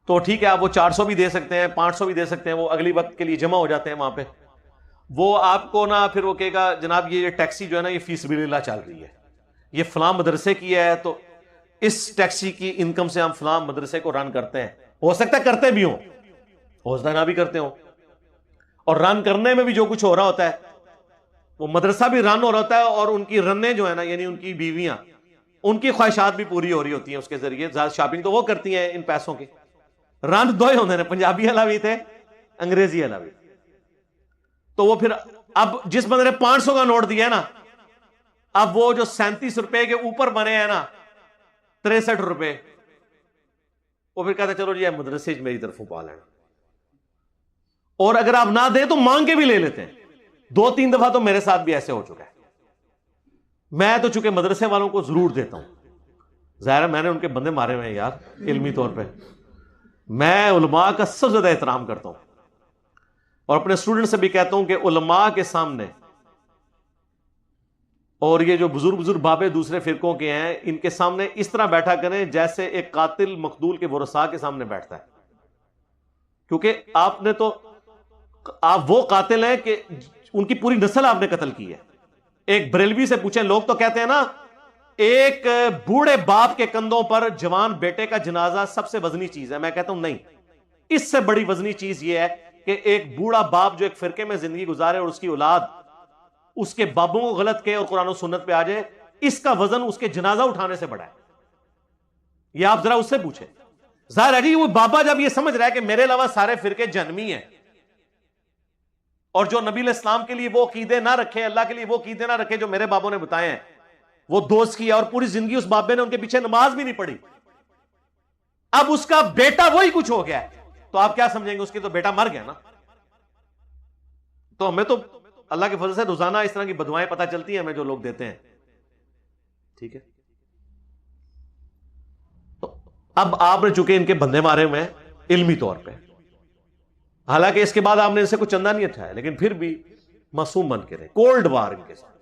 تو ٹھیک ہے آپ وہ 400 بھی دے سکتے ہیں، 500 بھی دے سکتے ہیں، وہ اگلی وقت کے لیے جمع ہو جاتے ہیں وہاں پہ. وہ آپ کو نا پھر وہ کہے گا جناب یہ ٹیکسی جو ہے نا یہ فی سبیل اللہ چل رہی ہے، یہ فلاں مدرسے کی ہے، تو اس ٹیکسی کی انکم سے ہم فلاں مدرسے کو رن کرتے ہیں. ہو سکتا ہے کرتے بھی ہوں، ہو سکتا ہے نہ بھی کرتے ہوں. اور رن کرنے میں بھی جو کچھ ہو رہا ہوتا ہے، وہ مدرسہ بھی رن ہو رہا ہوتا ہے، اور ان کی رنیں جو ہے نا یعنی ان کی بیویاں، ان کی خواہشات بھی پوری ہو رہی ہوتی ہیں اس کے ذریعے. زیادہ شاپنگ تو وہ کرتی ہیں ان پیسوں کی. رن دو ہی ہوتے ہیں، پنجابی والا بھی تھے، انگریزی والا بھی. تو وہ پھر اب جس بندے نے 500 کا نوٹ دیا ہے نا، اب وہ جو 37 روپے کے اوپر بنے ہیں نا 63 روپے، وہ پھر کہتا چلو جی مدرسے میری طرفوں پا لینا. اور اگر آپ نہ دیں تو مانگ کے بھی لے لیتے ہیں. 2-3 دفعہ تو میرے ساتھ بھی ایسے ہو چکا ہے. میں تو چونکہ مدرسے والوں کو ضرور دیتا ہوں، ظاہر ہے میں نے ان کے بندے مارے ہوئے ہیں یار علمی طور پہ. میں علماء کا سب سے زیادہ احترام کرتا ہوں، اور اپنے اسٹوڈنٹ سے بھی کہتا ہوں کہ علماء کے سامنے، اور یہ جو بزرگ بابے دوسرے فرقوں کے ہیں، ان کے سامنے اس طرح بیٹھا کریں جیسے ایک قاتل مقتول کے ورثاء کے سامنے بیٹھتا ہے. کیونکہ آپ وہ قاتل ہیں کہ ان کی پوری نسل آپ نے قتل کی ہے. ایک بریلوی سے پوچھیں، لوگ تو کہتے ہیں نا ایک بوڑھے باپ کے کندھوں پر جوان بیٹے کا جنازہ سب سے وزنی چیز ہے. میں کہتا ہوں نہیں، اس سے بڑی وزنی چیز یہ ہے کہ ایک بوڑھا باپ جو ایک فرقے میں زندگی گزارے اور اس کی اولاد اس کے بابوں کو غلط کہے اور قرآن و سنت پہ آ جائے، اس کا وزن اس کے جنازہ اٹھانے سے بڑا ہے. یہ آپ ذرا اس سے پوچھیں. ظاہر ہے جی وہ بابا جب یہ سمجھ رہا ہے کہ میرے علاوہ سارے فرقے جہنمی ہیں، اور جو نبی علیہ السلام کے لیے وہ عقیدے نہ رکھے، اللہ کے لیے وہ عقیدے نہ رکھے جو میرے بابوں نے بتائے ہیں، وہ دوست کیا اور پوری زندگی اس بابے نے ان کے پیچھے نماز بھی نہیں پڑھی، اب اس کا بیٹا وہی کچھ ہو گیا ہے، تو آپ کیا سمجھیں گے؟ اس کے تو بیٹا مر گیا نا. تو ہمیں تو اللہ کے فضل سے روزانہ اس طرح کی بدوائیں پتہ چلتی ہیں ہمیں جو لوگ دیتے ہیں. ٹھیک ہے، تو اب آپ نے چونکہ ان کے بندے مارے ہوئے ہیں علمی طور پہ، حالانکہ اس کے بعد آپ نے ان سے کچھ چندہ نہیں اٹھایا، لیکن پھر بھی معصوم بن کے رہے. کولڈ وار ان کے ساتھ.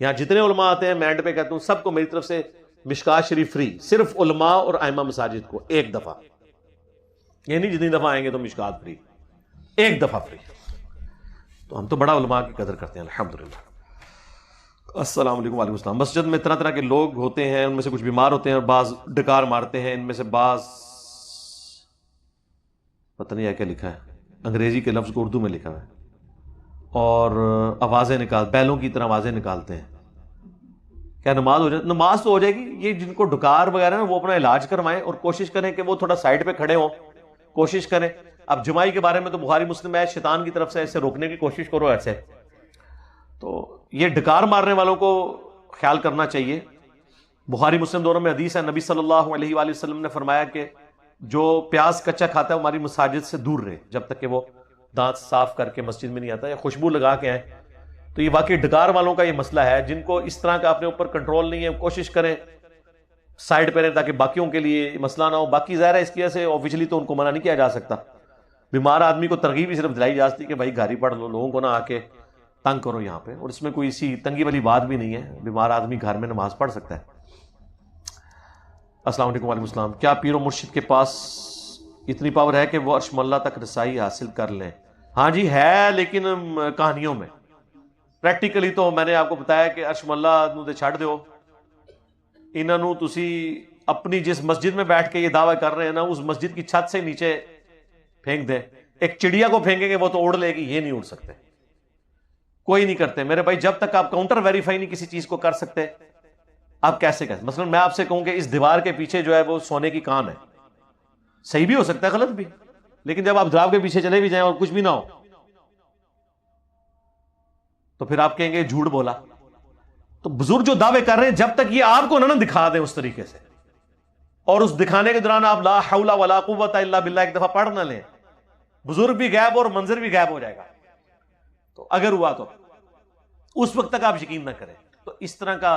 یہاں جتنے علماء آتے ہیں میں اینڈ پہ کہتا ہوں سب کو میری طرف سے مشکات شریف فری، صرف علماء اور ائمہ مساجد کو ایک دفعہ، یہ نہیں جتنی دفعہ آئیں گے تو مشکات فری، ایک دفعہ فری. تو ہم تو بڑا علماء کی قدر کرتے ہیں الحمدللہ. السلام علیکم. وعلیکم السلام. مسجد میں طرح طرح کے لوگ ہوتے ہیں، ان میں سے کچھ بیمار ہوتے ہیں اور بعض ڈکار مارتے ہیں، ان میں سے بعض پتہ نہیں کیا لکھا ہے، انگریزی کے لفظ کو اردو میں لکھا ہے، اور آوازیں بیلوں کی طرح آوازیں نکالتے ہیں. کیا نماز ہو جائے؟ نماز تو ہو جائے گی. یہ جن کو ڈکار وغیرہ نا وہ اپنا علاج کروائیں اور کوشش کریں کہ وہ تھوڑا سائڈ پہ کھڑے ہوں، کوشش کریں. اب جماعی کے بارے میں تو بخاری مسلم ہے، شیطان کی طرف سے ایسے روکنے کی کوشش کرو ایسے. تو یہ ڈکار مارنے والوں کو خیال کرنا چاہیے. بخاری مسلم دونوں میں حدیث ہے، نبی صلی اللہ علیہ وآلہ وسلم نے فرمایا کہ جو پیاز کچا کھاتا ہے وہ ہماری مساجد سے دور رہے جب تک کہ وہ دانت صاف کر کے مسجد میں نہیں آتا یا خوشبو لگا کے آئے. تو یہ واقعی ڈکار والوں کا یہ مسئلہ ہے. جن کو اس طرح کا اپنے اوپر کنٹرول نہیں ہے کوشش کریں سائڈ پہ رہیں تاکہ باقیوں کے لیے مسئلہ نہ ہو. باقی ظاہر ہے اس کی وجہ سے آفیشلی تو ان کو منع نہیں کیا جا سکتا. بیمار آدمی کو ترغیب ہی صرف دلائی جا سکتی کہ بھائی گھر ہی پڑھ لو، لوگوں کو نہ آ کے تنگ کرو یہاں پہ. اور اس میں کوئی اسی تنگی والی بات بھی نہیں ہے، بیمار آدمی گھر میں نماز پڑھ سکتا ہے. السلام علیکم. وعلیکم السلام. کیا پیر و مرشد کے پاس اتنی پاور ہے کہ وہ عرش ملہ تک رسائی حاصل کر لیں؟ ہاں جی ہے، لیکن کہانیوں میں. پریکٹیکلی تو میں نے آپ کو بتایا کہ عرش ملہ نو تے چھڑ دیو، انہاں نو تسی اپنی جس مسجد میں بیٹھ کے یہ دعویٰ کر رہے ہیں نا اس مسجد کی چھت سے نیچے پھینک دیں. ایک چڑیا کو پھینکیں گے وہ تو اڑ لے گی، یہ نہیں اڑ سکتے. کوئی نہیں کرتے میرے بھائی. جب تک آپ کاؤنٹر ویریفائی نہیں کسی چیز کو کر سکتے آپ کیسے کہتے؟ مثلا میں آپ سے کہوں کہ اس دیوار کے پیچھے جو ہے وہ سونے کی کان ہے، صحیح بھی ہو سکتا ہے غلط بھی، لیکن جب آپ دیوار کے پیچھے چلے بھی جائیں اور کچھ بھی نہ ہو تو پھر آپ کہیں گے جھوٹ بولا. تو بزرگ جو دعوے کر رہے ہیں جب تک یہ آپ کو نہ دکھا دیں اس طریقے سے، اور اس دکھانے کے دوران آپ لا حول ولا قوت الا باللہ ایک دفعہ پڑھ نہ لیں، بزرگ بھی غائب اور منظر بھی غائب ہو جائے گا. تو اگر ہوا تو اس وقت تک آپ یقین نہ کریں. تو اس طرح کا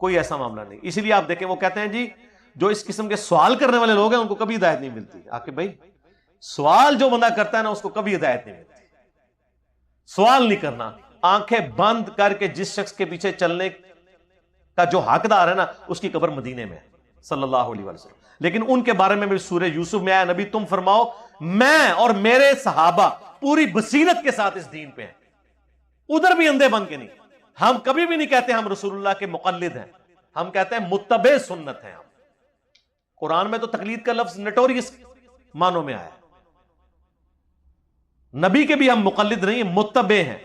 کوئی ایسا معاملہ نہیں. اسی لیے آپ دیکھیں وہ کہتے ہیں جی جو اس قسم کے سوال کرنے والے لوگ ہیں ان کو کبھی ہدایت نہیں ملتی. آپ کے بھائی سوال جو بندہ کرتا ہے نا اس کو کبھی ہدایت نہیں ملتی. سوال نہیں کرنا، آنکھیں بند کر کے جس شخص کے پیچھے چلنے کا جو حقدار ہے نا اس کی قبر مدینے میں ہے. صلی اللہ علیہ وسلم. لیکن ان کے بارے میں بھی سورہ یوسف میں آیا نبی تم فرماؤ میں اور میرے صحابہ پوری بصیرت کے ساتھ اس دین پہ ہیں, ادھر بھی اندھے بن کے نہیں. ہم کبھی بھی نہیں کہتے ہم رسول اللہ کے مقلد ہیں, ہم کہتے ہیں متبع سنت ہیں. ہم قرآن میں تو تقلید کا لفظ نٹوریس معنوں میں آیا. نبی کے بھی ہم مقلد نہیں ہیں, متبع ہیں,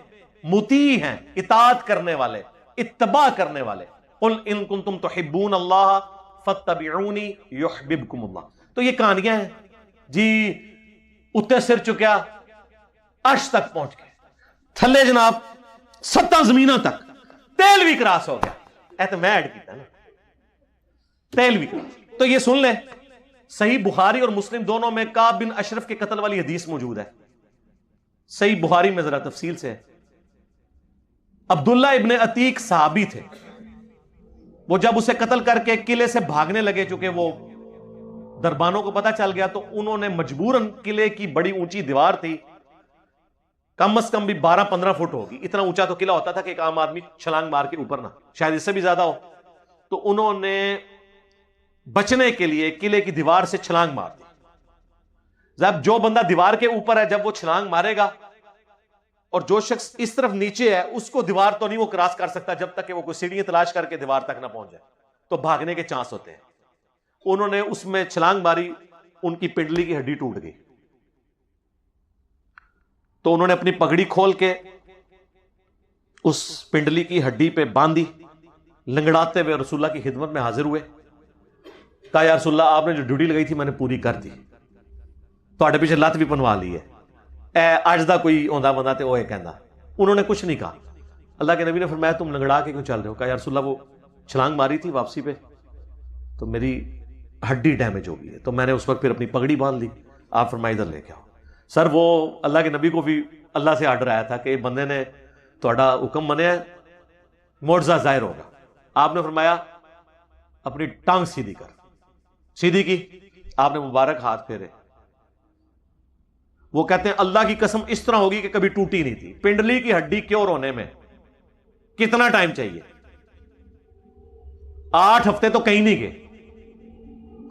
مطیع ہیں, اطاعت کرنے والے, اتباع کرنے والے. قل ان کنتم تحبون اللہ فاتبعونی یحببکم اللہ. تو یہ کہانیاں ہیں جی. اتے سر چکیا عرش تک پہنچ گئے, تھلے جناب 7 زمینوں تک, تیل بھی کراس ہو گیا. اے تو میں ایڈ کیتا نا, تیل بھی کراس. تو یہ سن لیں, صحیح بخاری اور مسلم دونوں میں کعب بن اشرف کے قتل والی حدیث موجود ہے. صحیح بخاری میں ذرا تفصیل سے ہے. عبداللہ ابن عتیق صحابی تھے. وہ جب اسے قتل کر کے قلعے سے بھاگنے لگے, چونکہ وہ دربانوں کو پتا چل گیا, تو انہوں نے مجبوراً قلعے کی بڑی اونچی دیوار تھی, کم از کم بھی 12-15 فٹ ہوگی, اتنا اونچا تو قلعہ ہوتا تھا کہ ایک عام آدمی چھلانگ مار کے اوپر نہ, شاید اس سے بھی زیادہ ہو. تو انہوں نے بچنے کے لیے قلعے کی دیوار سے چھلانگ مار دی. جب جو بندہ دیوار کے اوپر ہے, جب وہ چھلانگ مارے گا, اور جو شخص اس طرف نیچے ہے اس کو دیوار تو نہیں وہ کراس کر سکتا جب تک کہ وہ کوئی سیڑھیاں تلاش کر کے دیوار تک نہ پہنچ جائے, تو بھاگنے کے چانس ہوتے ہیں. انہوں نے اس میں چھلانگ ماری, ان کی پنڈلی کی ہڈی ٹوٹ گئی. تو انہوں نے اپنی پگڑی کھول کے اس پنڈلی کی ہڈی پہ باندھی, لنگڑاتے ہوئے رسول اللہ کی خدمت میں حاضر ہوئے. کہا یا رسول اللہ آپ نے جو ڈیوٹی لگائی تھی میں نے پوری کر دی, تواڈے پیچھے لت بھی پنوا لی ہے, اے اج دا کوئی ہوندا بندہ تے اوہ کہندا. انہوں نے کچھ نہیں کہا. اللہ کے نبی نے فرمایا تم لنگڑا کے کیوں چل رہے ہو؟ کہا یا رسول اللہ وہ چھلانگ ماری تھی واپسی پہ تو میری ہڈی ڈیمیج ہو گئی ہے, تو میں نے اس وقت پھر اپنی پگڑی باندھ لی. آپ فرمایا ادھر لے کے آؤ. سر وہ اللہ کے نبی کو بھی اللہ سے آرڈر آیا تھا کہ بندے نے تہاڈا حکم منیا ہے, معجزہ ظاہر ہوگا. آپ نے فرمایا اپنی ٹانگ سیدھی کر. سیدھی کی, آپ نے مبارک ہاتھ پھیرے. وہ کہتے ہیں اللہ کی قسم اس طرح ہوگی کہ کبھی ٹوٹی نہیں تھی. پنڈلی کی ہڈی کیور ہونے میں کتنا ٹائم چاہیے؟ 8 ہفتے تو کہیں نہیں گئے,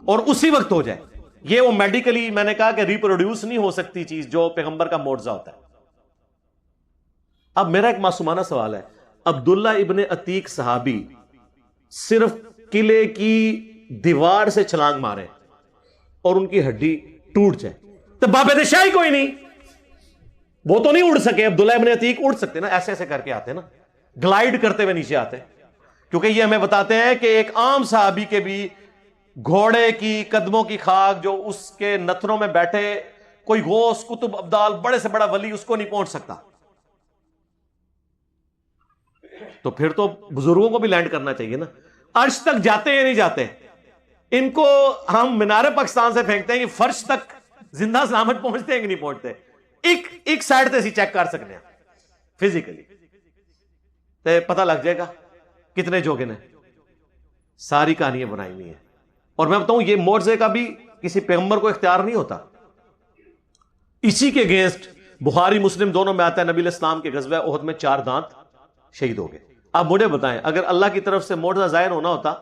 اور اسی وقت ہو جائے. یہ وہ میڈیکلی میں نے کہا کہ ریپروڈیوس نہیں ہو سکتی چیز جو پیغمبر کا معجزہ ہوتا ہے. اب میرا ایک معصومانہ سوال ہے, عبداللہ ابن عتیق صحابی صرف قلعے کی دیوار سے چھلانگ مارے اور ان کی ہڈی ٹوٹ جائے, تو بابے دے شاہی کوئی نہیں, وہ تو نہیں اڑ سکے. عبداللہ ابن عتیق اڑ سکتے نا, ایسے ایسے کر کے آتے نا, گلائیڈ کرتے ہوئے نیچے آتے, کیونکہ یہ ہمیں بتاتے ہیں کہ ایک عام صحابی کے بھی گھوڑے کی قدموں کی خاک جو اس کے نتنوں میں بیٹھے کوئی غوث قطب ابدال بڑے سے بڑا ولی اس کو نہیں پہنچ سکتا. تو پھر تو بزرگوں کو بھی لینڈ کرنا چاہیے نا. عرش تک جاتے ہیں نہیں جاتے؟ ان کو ہم مینار پاکستان سے پھینکتے ہیں کہ فرش تک زندہ سلامت پہنچتے ہیں کہ نہیں پہنچتے. ایک سائڈ تے چیک کر سکتے ہیں فزیکلی, تو پتہ لگ جائے گا کتنے جوگن ہیں. ساری کہانیاں بنائی ہوئی ہیں. اور میں بتاؤں یہ معجزے کا بھی کسی پیغمبر کو اختیار نہیں ہوتا. اسی کے اگینسٹ بخاری مسلم دونوں میں آتا ہے نبی علیہ السلام کے غزوہ احد میں 4 دانت شہید ہو گئے. آپ مجھے بتائیں اگر اللہ کی طرف سے معجزہ ظاہر ہونا ہوتا,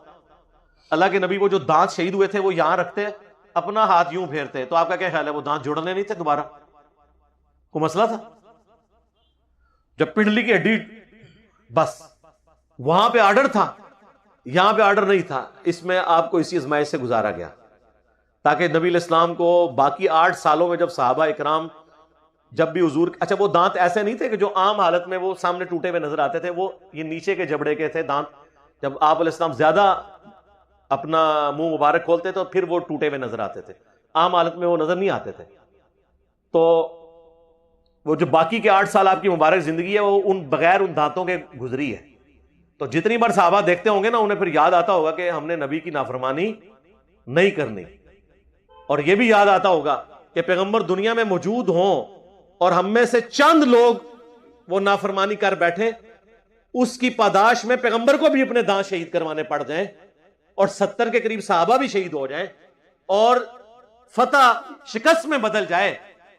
اللہ کے نبی وہ جو دانت شہید ہوئے تھے وہ یہاں رکھتے, اپنا ہاتھ یوں پھیرتے, تو آپ کا کیا خیال ہے وہ دانت جوڑنے نہیں تھے دوبارہ؟ کوئی مسئلہ تھا؟ جب پنڈلی کی ہڈی, بس وہاں پہ آرڈر تھا, یہاں پہ آرڈر نہیں تھا. اس میں آپ کو اسی ازمائش سے گزارا گیا تاکہ نبی علیہ السلام کو باقی 8 سالوں میں جب صحابہ اکرام جب بھی حضور, اچھا وہ دانت ایسے نہیں تھے کہ جو عام حالت میں وہ سامنے ٹوٹے ہوئے نظر آتے تھے, وہ یہ نیچے کے جبڑے کے تھے دانت. جب آپ علیہ السلام زیادہ اپنا منہ مبارک کھولتے تو پھر وہ ٹوٹے ہوئے نظر آتے تھے, عام حالت میں وہ نظر نہیں آتے تھے. تو وہ جو باقی کے 8 سال آپ کی مبارک زندگی ہے وہ ان بغیر ان دانتوں کے گزری ہے. تو جتنی بار صحابہ دیکھتے ہوں گے نا, انہیں پھر یاد آتا ہوگا کہ ہم نے نبی کی نافرمانی نہیں کرنی, اور یہ بھی یاد آتا ہوگا کہ پیغمبر دنیا میں موجود ہوں اور ہم میں سے چند لوگ وہ نافرمانی کر بیٹھے, اس کی پاداش میں پیغمبر کو بھی اپنے دانت شہید کروانے پڑ جائیں, اور 70 کے قریب صحابہ بھی شہید ہو جائیں, اور فتح شکست میں بدل جائے,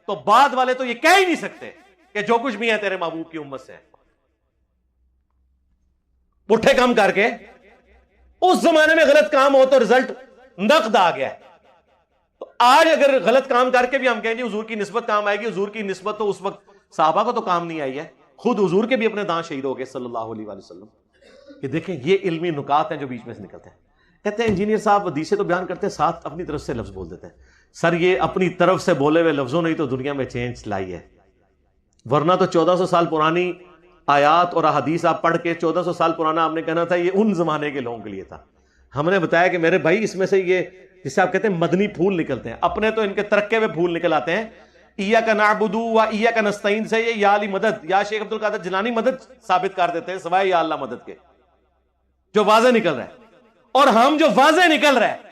تو بعد والے تو یہ کہہ ہی نہیں سکتے کہ جو کچھ بھی ہے تیرے محبوب کی امت سے ہے. پٹھے کام کر کے اس زمانے میں غلط کام ہو تو رزلٹ نقد آ گیا ہے. تو آج اگر غلط کام کر کے بھی ہم کہیں جی حضور کی نسبت کام آئے گی، حضور کی نسبت تو اس وقت صحابہ کو تو کام نہیں آئی ہے، خود حضور کے بھی اپنے دانت شہید ہو گئے صلی اللہ علیہ وآلہ وسلم. کہ دیکھیں یہ علمی نکات ہیں جو بیچ میں سے نکلتے ہیں. کہتے ہیں انجینئر صاحب حدیثیں تو بیان کرتے ہیں، ساتھ اپنی طرف سے لفظ بول دیتے ہیں. سر یہ اپنی طرف سے بولے ہوئے لفظوں نے ہی تو دنیا میں چینج لائی ہے، ورنہ تو 1400 سال پرانی آیات اور احادیث آپ پڑھ کے 1400 سال پرانا آپ نے کہنا تھا یہ ان زمانے کے لوگوں کے لیے تھا. ہم نے بتایا کہ میرے بھائی اس میں سے یہ جسے آپ کہتے ہیں مدنی پھول نکلتے ہیں، اپنے تو ان کے ترکے میں پھول نکل آتے ہیں. ایاک نعبد و ایاک نستعین سے یہ یا علی مدد، یا شیخ عبد القادر جیلانی مدد ثابت کر دیتے ہیں سوائے یا اللہ مدد کے، جو واضح نکل رہا ہے. اور ہم جو واضح نکل رہا ہے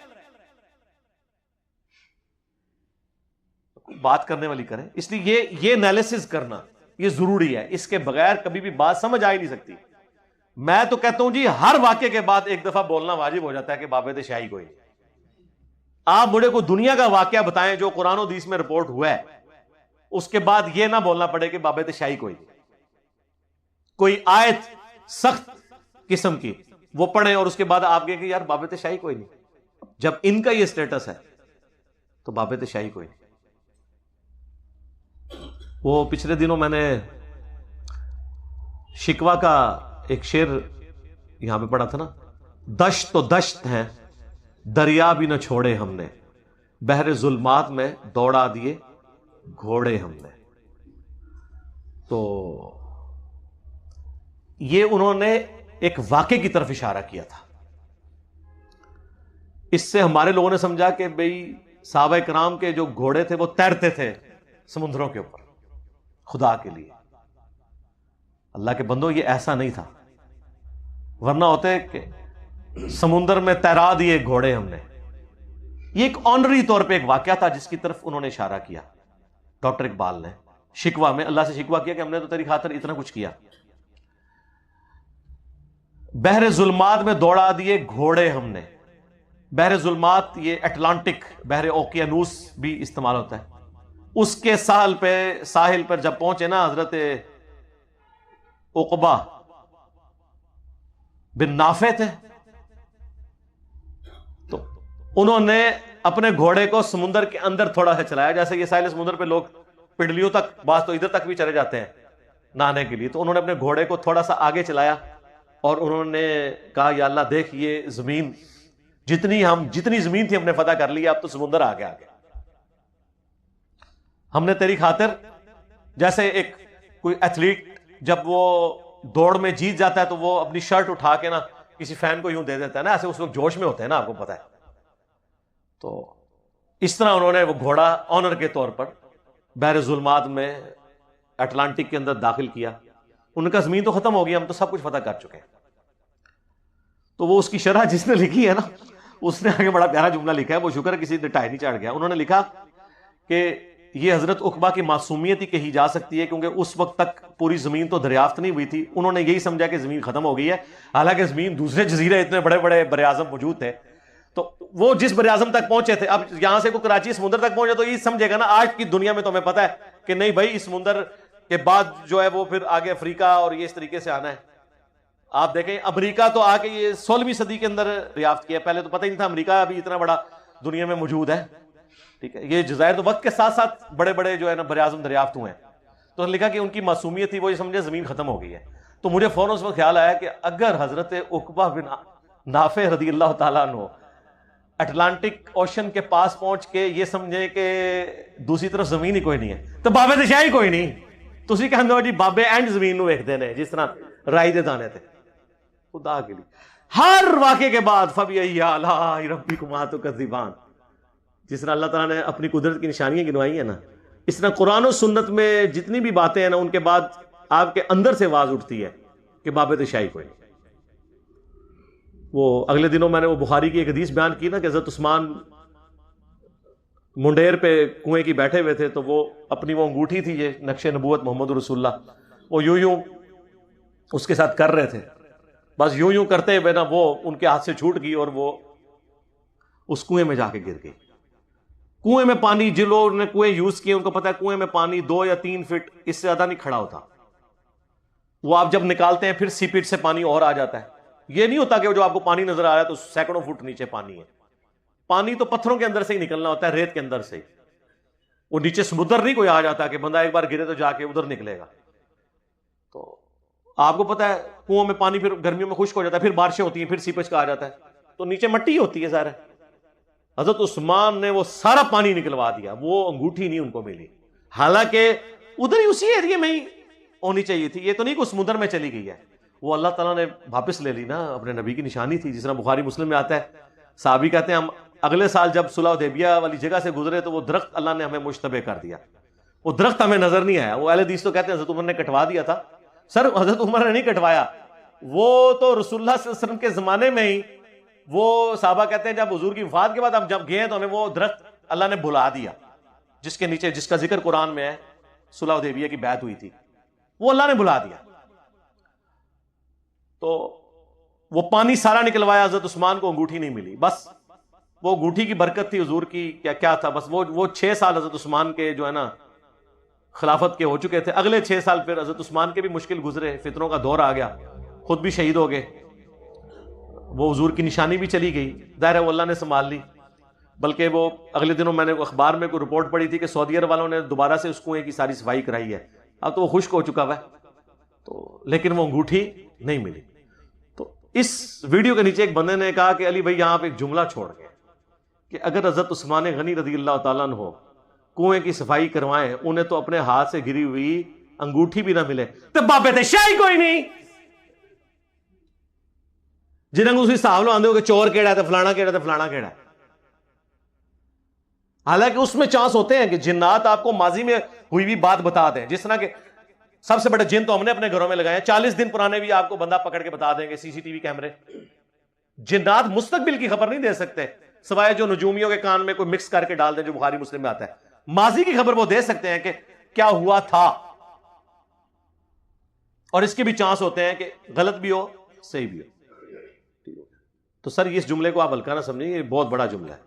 بات کرنے والی کریں. اس لیے یہ انالیسس کرنا یہ ضروری ہے، اس کے بغیر کبھی بھی بات سمجھ آ ہی نہیں سکتی. میں تو کہتا ہوں جی ہر واقعے کے بعد ایک دفعہ بولنا واجب ہو جاتا ہے کہ بابت شاہی کوئی. آپ مجھے کو دنیا کا واقعہ بتائیں جو قرآن و حدیث میں رپورٹ ہوا ہے، اس کے بعد یہ نہ بولنا پڑے کہ بابت شاہی کوئی آیت سخت قسم کی وہ پڑھیں اور اس کے بعد آپ کہیں کہ یار بابت شاہی کوئی نہیں. جب ان کا یہ سٹیٹس ہے تو بابت شاہی کوئی نہیں. وہ پچھلے دنوں میں نے شکوہ کا ایک شعر یہاں پہ پڑھا تھا نا، دشت تو دشت ہیں دریا بھی نہ چھوڑے ہم نے، بحر ظلمات میں دوڑا دیے گھوڑے ہم نے. تو یہ انہوں نے ایک واقعے کی طرف اشارہ کیا تھا. اس سے ہمارے لوگوں نے سمجھا کہ بھئی صحابہ کرام کے جو گھوڑے تھے وہ تیرتے تھے سمندروں کے اوپر خدا کے لیے. اللہ کے بندو یہ ایسا نہیں تھا، ورنہ ہوتے کہ سمندر میں تیرا دیے گھوڑے ہم نے. یہ ایک آنری طور پہ ایک واقعہ تھا جس کی طرف انہوں نے اشارہ کیا ڈاکٹر اقبال نے شکوہ میں. اللہ سے شکوہ کیا کہ ہم نے تو تیری خاطر اتنا کچھ کیا. بحر ظلمات میں دوڑا دیے گھوڑے ہم نے. بحر ظلمات یہ اٹلانٹک بحر اوقیانوس بھی استعمال ہوتا ہے. اس کے ساحل پر جب پہنچے نا حضرت عقبہ بن نافع تھے، تو انہوں نے اپنے گھوڑے کو سمندر کے اندر تھوڑا سا چلایا. جیسے یہ ساحل سمندر پہ لوگ پنڈلیوں تک، بعض تو ادھر تک بھی چلے جاتے ہیں نہانے کے لیے، تو انہوں نے اپنے گھوڑے کو تھوڑا سا آگے چلایا اور انہوں نے کہا یا اللہ دیکھ یہ زمین جتنی زمین تھی ہم نے فتح کر لی، اب تو سمندر آ گیا. ہم نے تیری خاطر، جیسے ایک کوئی ایتھلیٹ جب وہ دوڑ میں جیت جاتا ہے تو وہ اپنی شرٹ اٹھا کے نا کسی فین کو یوں دے دیتا ہے نا، ایسے اس وقت جوش میں ہوتے ہیں نا، آپ کو پتا ہے. تو اس طرح انہوں نے وہ گھوڑا آنر کے طور پر بحر ظلمات میں اٹلانٹک کے اندر داخل کیا. ان کا زمین تو ختم ہو گئی، ہم تو سب کچھ فتح کر چکے ہیں. تو وہ اس کی شرح جس نے لکھی ہے نا، اس نے آگے بڑا پیارا جملہ لکھا ہے، وہ شکر کسی نے ٹائی نہیں چڑھ گیا. انہوں نے لکھا کہ یہ حضرت عقبہ کی معصومیت ہی کہی جا سکتی ہے کیونکہ اس وقت تک پوری زمین تو دریافت نہیں ہوئی تھی. انہوں نے یہی سمجھا کہ زمین ختم ہو گئی ہے، حالانکہ زمین دوسرے جزیرے اتنے بڑے بڑے بر اعظم موجود تھے. تو وہ جس بر اعظم تک پہنچے تھے، اب یہاں سے کوئی کراچی سمندر تک پہنچے تو یہ سمجھے گا نا آج کی دنیا میں تو ہمیں پتا ہے کہ نہیں بھائی اس سمندر کے بعد جو ہے وہ پھر آگے افریقہ اور یہ اس طریقے سے آنا ہے. آپ دیکھیں امریکہ تو آ کے یہ 16ویں صدی کے اندر دریافت کیا، پہلے تو پتہ ہی نہیں تھا امریکہ ابھی اتنا بڑا دنیا میں موجود ہے. ٹھیک ہے، یہ جزائر تو وقت کے ساتھ ساتھ بڑے بڑے جو ہے نا بر اعظم دریافت ہوئے ہیں. تو لکھا کہ ان کی معصومیت تھی، وہ یہ سمجھے زمین ختم ہو گئی ہے. تو مجھے فوراً اس وقت خیال آیا کہ اگر حضرت عقبہ بن نافع رضی اللہ تعالیٰ عنہ اٹلانٹک اوشن کے پاس پہنچ کے یہ سمجھے کہ دوسری طرف زمین ہی کوئی نہیں ہے تو بابے شاہی کوئی نہیں. تسی کہندے ہو جی بابے اینڈ زمین نو ویکھدے نے جس طرح رائی دے دانے تھے. خدا کے لیے ہر واقعے کے بعد فَبِأَيِّ آلَاءِ رَبِّكُمَا تُكَذِّبَانِ، جس طرح اللہ تعالیٰ نے اپنی قدرت کی نشانیاں گنوائی ہیں نا، اس طرح قرآن و سنت میں جتنی بھی باتیں ہیں نا ان کے بعد آپ کے اندر سے آواز اٹھتی ہے کہ بابت شاہی کوئی نہیں. وہ اگلے دنوں میں نے وہ بخاری کی ایک حدیث بیان کی نا کہ حضرت عثمان منڈیر پہ کنویں کی بیٹھے ہوئے تھے، تو وہ اپنی وہ انگوٹھی تھی یہ نقش نبوت محمد رسول اللہ، وہ یوں اس کے ساتھ کر رہے تھے، بس یوں کرتے ہوئے نا وہ ان کے ہاتھ سے چھوٹ گئی اور وہ اس کنویں میں جا کے گر گئی. کنویں میں پانی جن لوگوں نے کنویں یوز کیے ان کو پتا ہے کنویں میں پانی 2 یا 3 فٹ اس سے زیادہ نہیں کھڑا ہوتا. وہ آپ جب نکالتے ہیں پھر سیپیٹ سے پانی اور آ جاتا ہے. یہ نہیں ہوتا کہ جو آپ کو پانی نظر آ رہا ہے تو سینکڑوں فٹ نیچے پانی ہے. پانی تو پتھروں کے اندر سے ہی نکلنا ہوتا ہے، ریت کے اندر سے ہی. وہ نیچے سمندر نہیں کوئی آ جاتا کہ بندہ ایک بار گرے تو جا کے ادھر نکلے گا. تو آپ کو پتا ہے کنووں میں پانی پھر گرمیوں میں خشک ہو جاتا ہے، پھر بارشیں ہوتی ہیں، پھر سیپیج کا آ جاتا ہے، تو نیچے مٹی ہی ہوتی ہے ظاہر ہے. حضرت عثمان نے وہ سارا پانی نکلوا دیا، وہ انگوٹھی نہیں ان کو ملی، حالانکہ ادھر ہی اسی ایریے میں ہی ہونی چاہیے تھی. یہ تو نہیں کہ سمندر میں چلی گئی ہے، وہ اللہ تعالیٰ نے واپس لے لی نا، اپنے نبی کی نشانی تھی. جس طرح بخاری مسلم میں آتا ہے، صحابی کہتے ہیں ہم اگلے سال جب صلح حدیبیہ والی جگہ سے گزرے تو وہ درخت اللہ نے ہمیں مشتبہ کر دیا، وہ درخت ہمیں نظر نہیں آیا. وہ اہل حدیث تو کہتے ہیں حضرت عمر نے کٹوا دیا تھا. سر حضرت عمر نے نہیں کٹوایا، وہ تو رسول اللہ صلی اللہ علیہ وسلم کے زمانے میں ہی وہ صحابہ کہتے ہیں جب حضور کی وفات کے بعد ہم جب گئے تو ہمیں وہ درخت اللہ نے بھلا دیا جس کے نیچے، جس کا ذکر قرآن میں ہے، صلح حدیبیہ کی بیعت ہوئی تھی، وہ اللہ نے بھلا دیا. تو وہ پانی سارا نکلوایا، حضرت عثمان کو انگوٹھی نہیں ملی. بس وہ انگوٹھی کی برکت تھی حضور کی، کیا تھا، بس وہ 6 سال حضرت عثمان کے جو ہے نا خلافت کے ہو چکے تھے. اگلے 6 سال پھر حضرت عثمان کے بھی مشکل گزرے، فتنوں کا دور آ گیا، خود بھی شہید ہو گئے، وہ حضور کی نشانی بھی چلی گئی. ظاہر ہے وہ اللہ نے سنبھال لی. بلکہ وہ اگلے دنوں میں نے اخبار میں کوئی رپورٹ پڑھی تھی کہ سعودی عرب والوں نے دوبارہ سے اس کنویں کی ساری صفائی کرائی ہے. اب تو وہ خشک ہو چکا ہوا ہے، تو لیکن وہ انگوٹھی نہیں ملی. تو اس ویڈیو کے نیچے ایک بندے نے کہا کہ علی بھائی یہاں پہ ایک جملہ چھوڑ گئے کہ اگر حضرت عثمان غنی رضی اللہ تعالیٰ عنہ کنویں کی صفائی کروائیں، انہیں تو اپنے ہاتھ سے گری ہوئی انگوٹھی بھی نہ ملے تو بابے تے شاہی کوئی نہیں. جنہوں کو اسی حساب لو آندے ہو کہ چور کیڑا ہے تو فلانا کیڑا ہے تو فلانا کیڑا ہے. حالانکہ اس میں چانس ہوتے ہیں کہ جنات آپ کو ماضی میں ہوئی بھی بات بتا دیں. جس طرح کہ سب سے بڑے جن تو ہم نے اپنے گھروں میں لگائے ہیں، 40 دن پرانے بھی آپ کو بندہ پکڑ کے بتا دیں گے، CCTV کیمرے. جنات مستقبل کی خبر نہیں دے سکتے سوائے جو نجومیوں کے کان میں کوئی مکس کر کے ڈال دیں، جو بخاری مسلم میں آتا ہے. ماضی کی خبر وہ دے سکتے ہیں کہ کیا ہوا تھا، اور اس کے بھی چانس ہوتے ہیں کہ غلط بھی ہو صحیح بھی ہو. تو سر اس جملے کو آپ ہلکا نہ سمجھیں، یہ بہت بڑا جملہ ہے.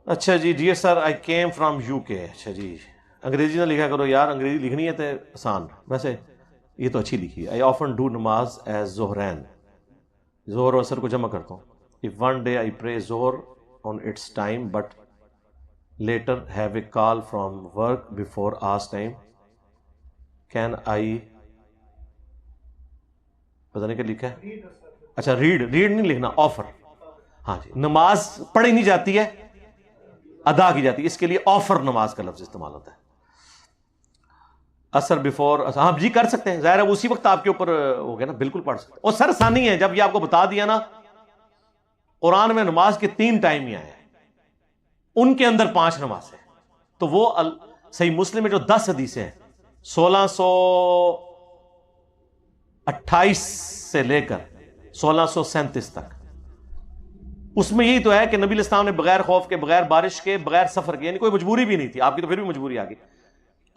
اچھا جی، dear sir I came from UK. اچھا جی، انگریزی نہ لکھا کرو یار، انگریزی لکھنی ہے تو آسان، ویسے یہ تو اچھی لکھی ہے. آئی آفن ڈو نماز ایز ظہرین، ظہر و اثر کو جمع کرتا ہوں. If one day I pray ظہر on its time but later have a call from work before ask time, can I پتہ نہیں کیا لکھا ہے. اچھا ریڈ نہیں لکھنا، آفر. ہاں جی، نماز پڑھی نہیں جاتی ہے، ادا کی جاتی ہے، اس کے لیے آفر نماز کا لفظ استعمال ہوتا ہے. اثر بیفور، ہاں جی کر سکتے ہیں، ظاہر ہے اسی وقت آپ کے اوپر ہو گیا نا، بالکل پڑھ سکتے ہیں. اور سر ثانی ہے، جب یہ آپ کو بتا دیا نا قرآن میں نماز کے 3 ٹائم ہی آئے ہیں، ان کے اندر 5 نمازیں، تو وہ صحیح مسلم میں جو 10 حدیثیں ہیں 1628 سے لے کر 1637 تک، اس میں یہی تو ہے کہ نبی علیہ السلام نے بغیر خوف کے، بغیر بارش کے، بغیر سفر کے، یعنی کوئی مجبوری بھی نہیں تھی آپ کی، تو پھر بھی مجبوری آ گئی.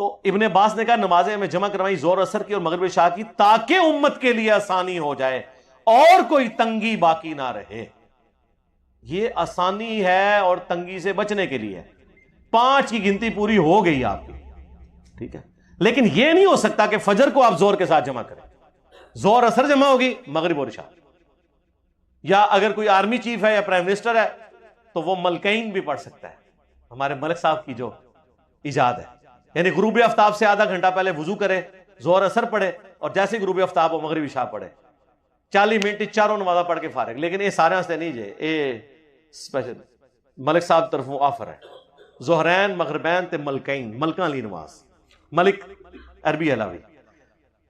تو ابن عباس نے کہا نمازیں میں جمع کروائیں ظہر اثر کی اور مغرب عشاء کی، تاکہ امت کے لیے آسانی ہو جائے اور کوئی تنگی باقی نہ رہے. یہ آسانی ہے اور تنگی سے بچنے کے لیے. 5 کی گنتی پوری ہو گئی آپ کی، ٹھیک ہے. لیکن یہ نہیں ہو سکتا کہ فجر کو آپ زور کے ساتھ جمع کریں، زور اثر جمع ہوگی، مغرب اور عشاء. یا اگر کوئی آرمی چیف ہے یا پرائم منسٹر ہے تو وہ ملکین بھی پڑھ سکتا ہے. ہمارے ملک صاحب کی جو ایجاد ہے، یعنی غروب آفتاب سے آدھا گھنٹہ پہلے وضو کرے، زور اثر پڑھے، اور جیسے غروب آفتاب ہو مغرب عشاء پڑھے، 40 منٹ چاروں نمازہ پڑھ کے فارغ. لیکن یہ سارے ہستے نہیں جے، اے سپیشل ملک صاحب طرفوں آفر ہے. ظہرین مغربین تے ملکین، ملکاں لی نماز، ملک عربی علاوی.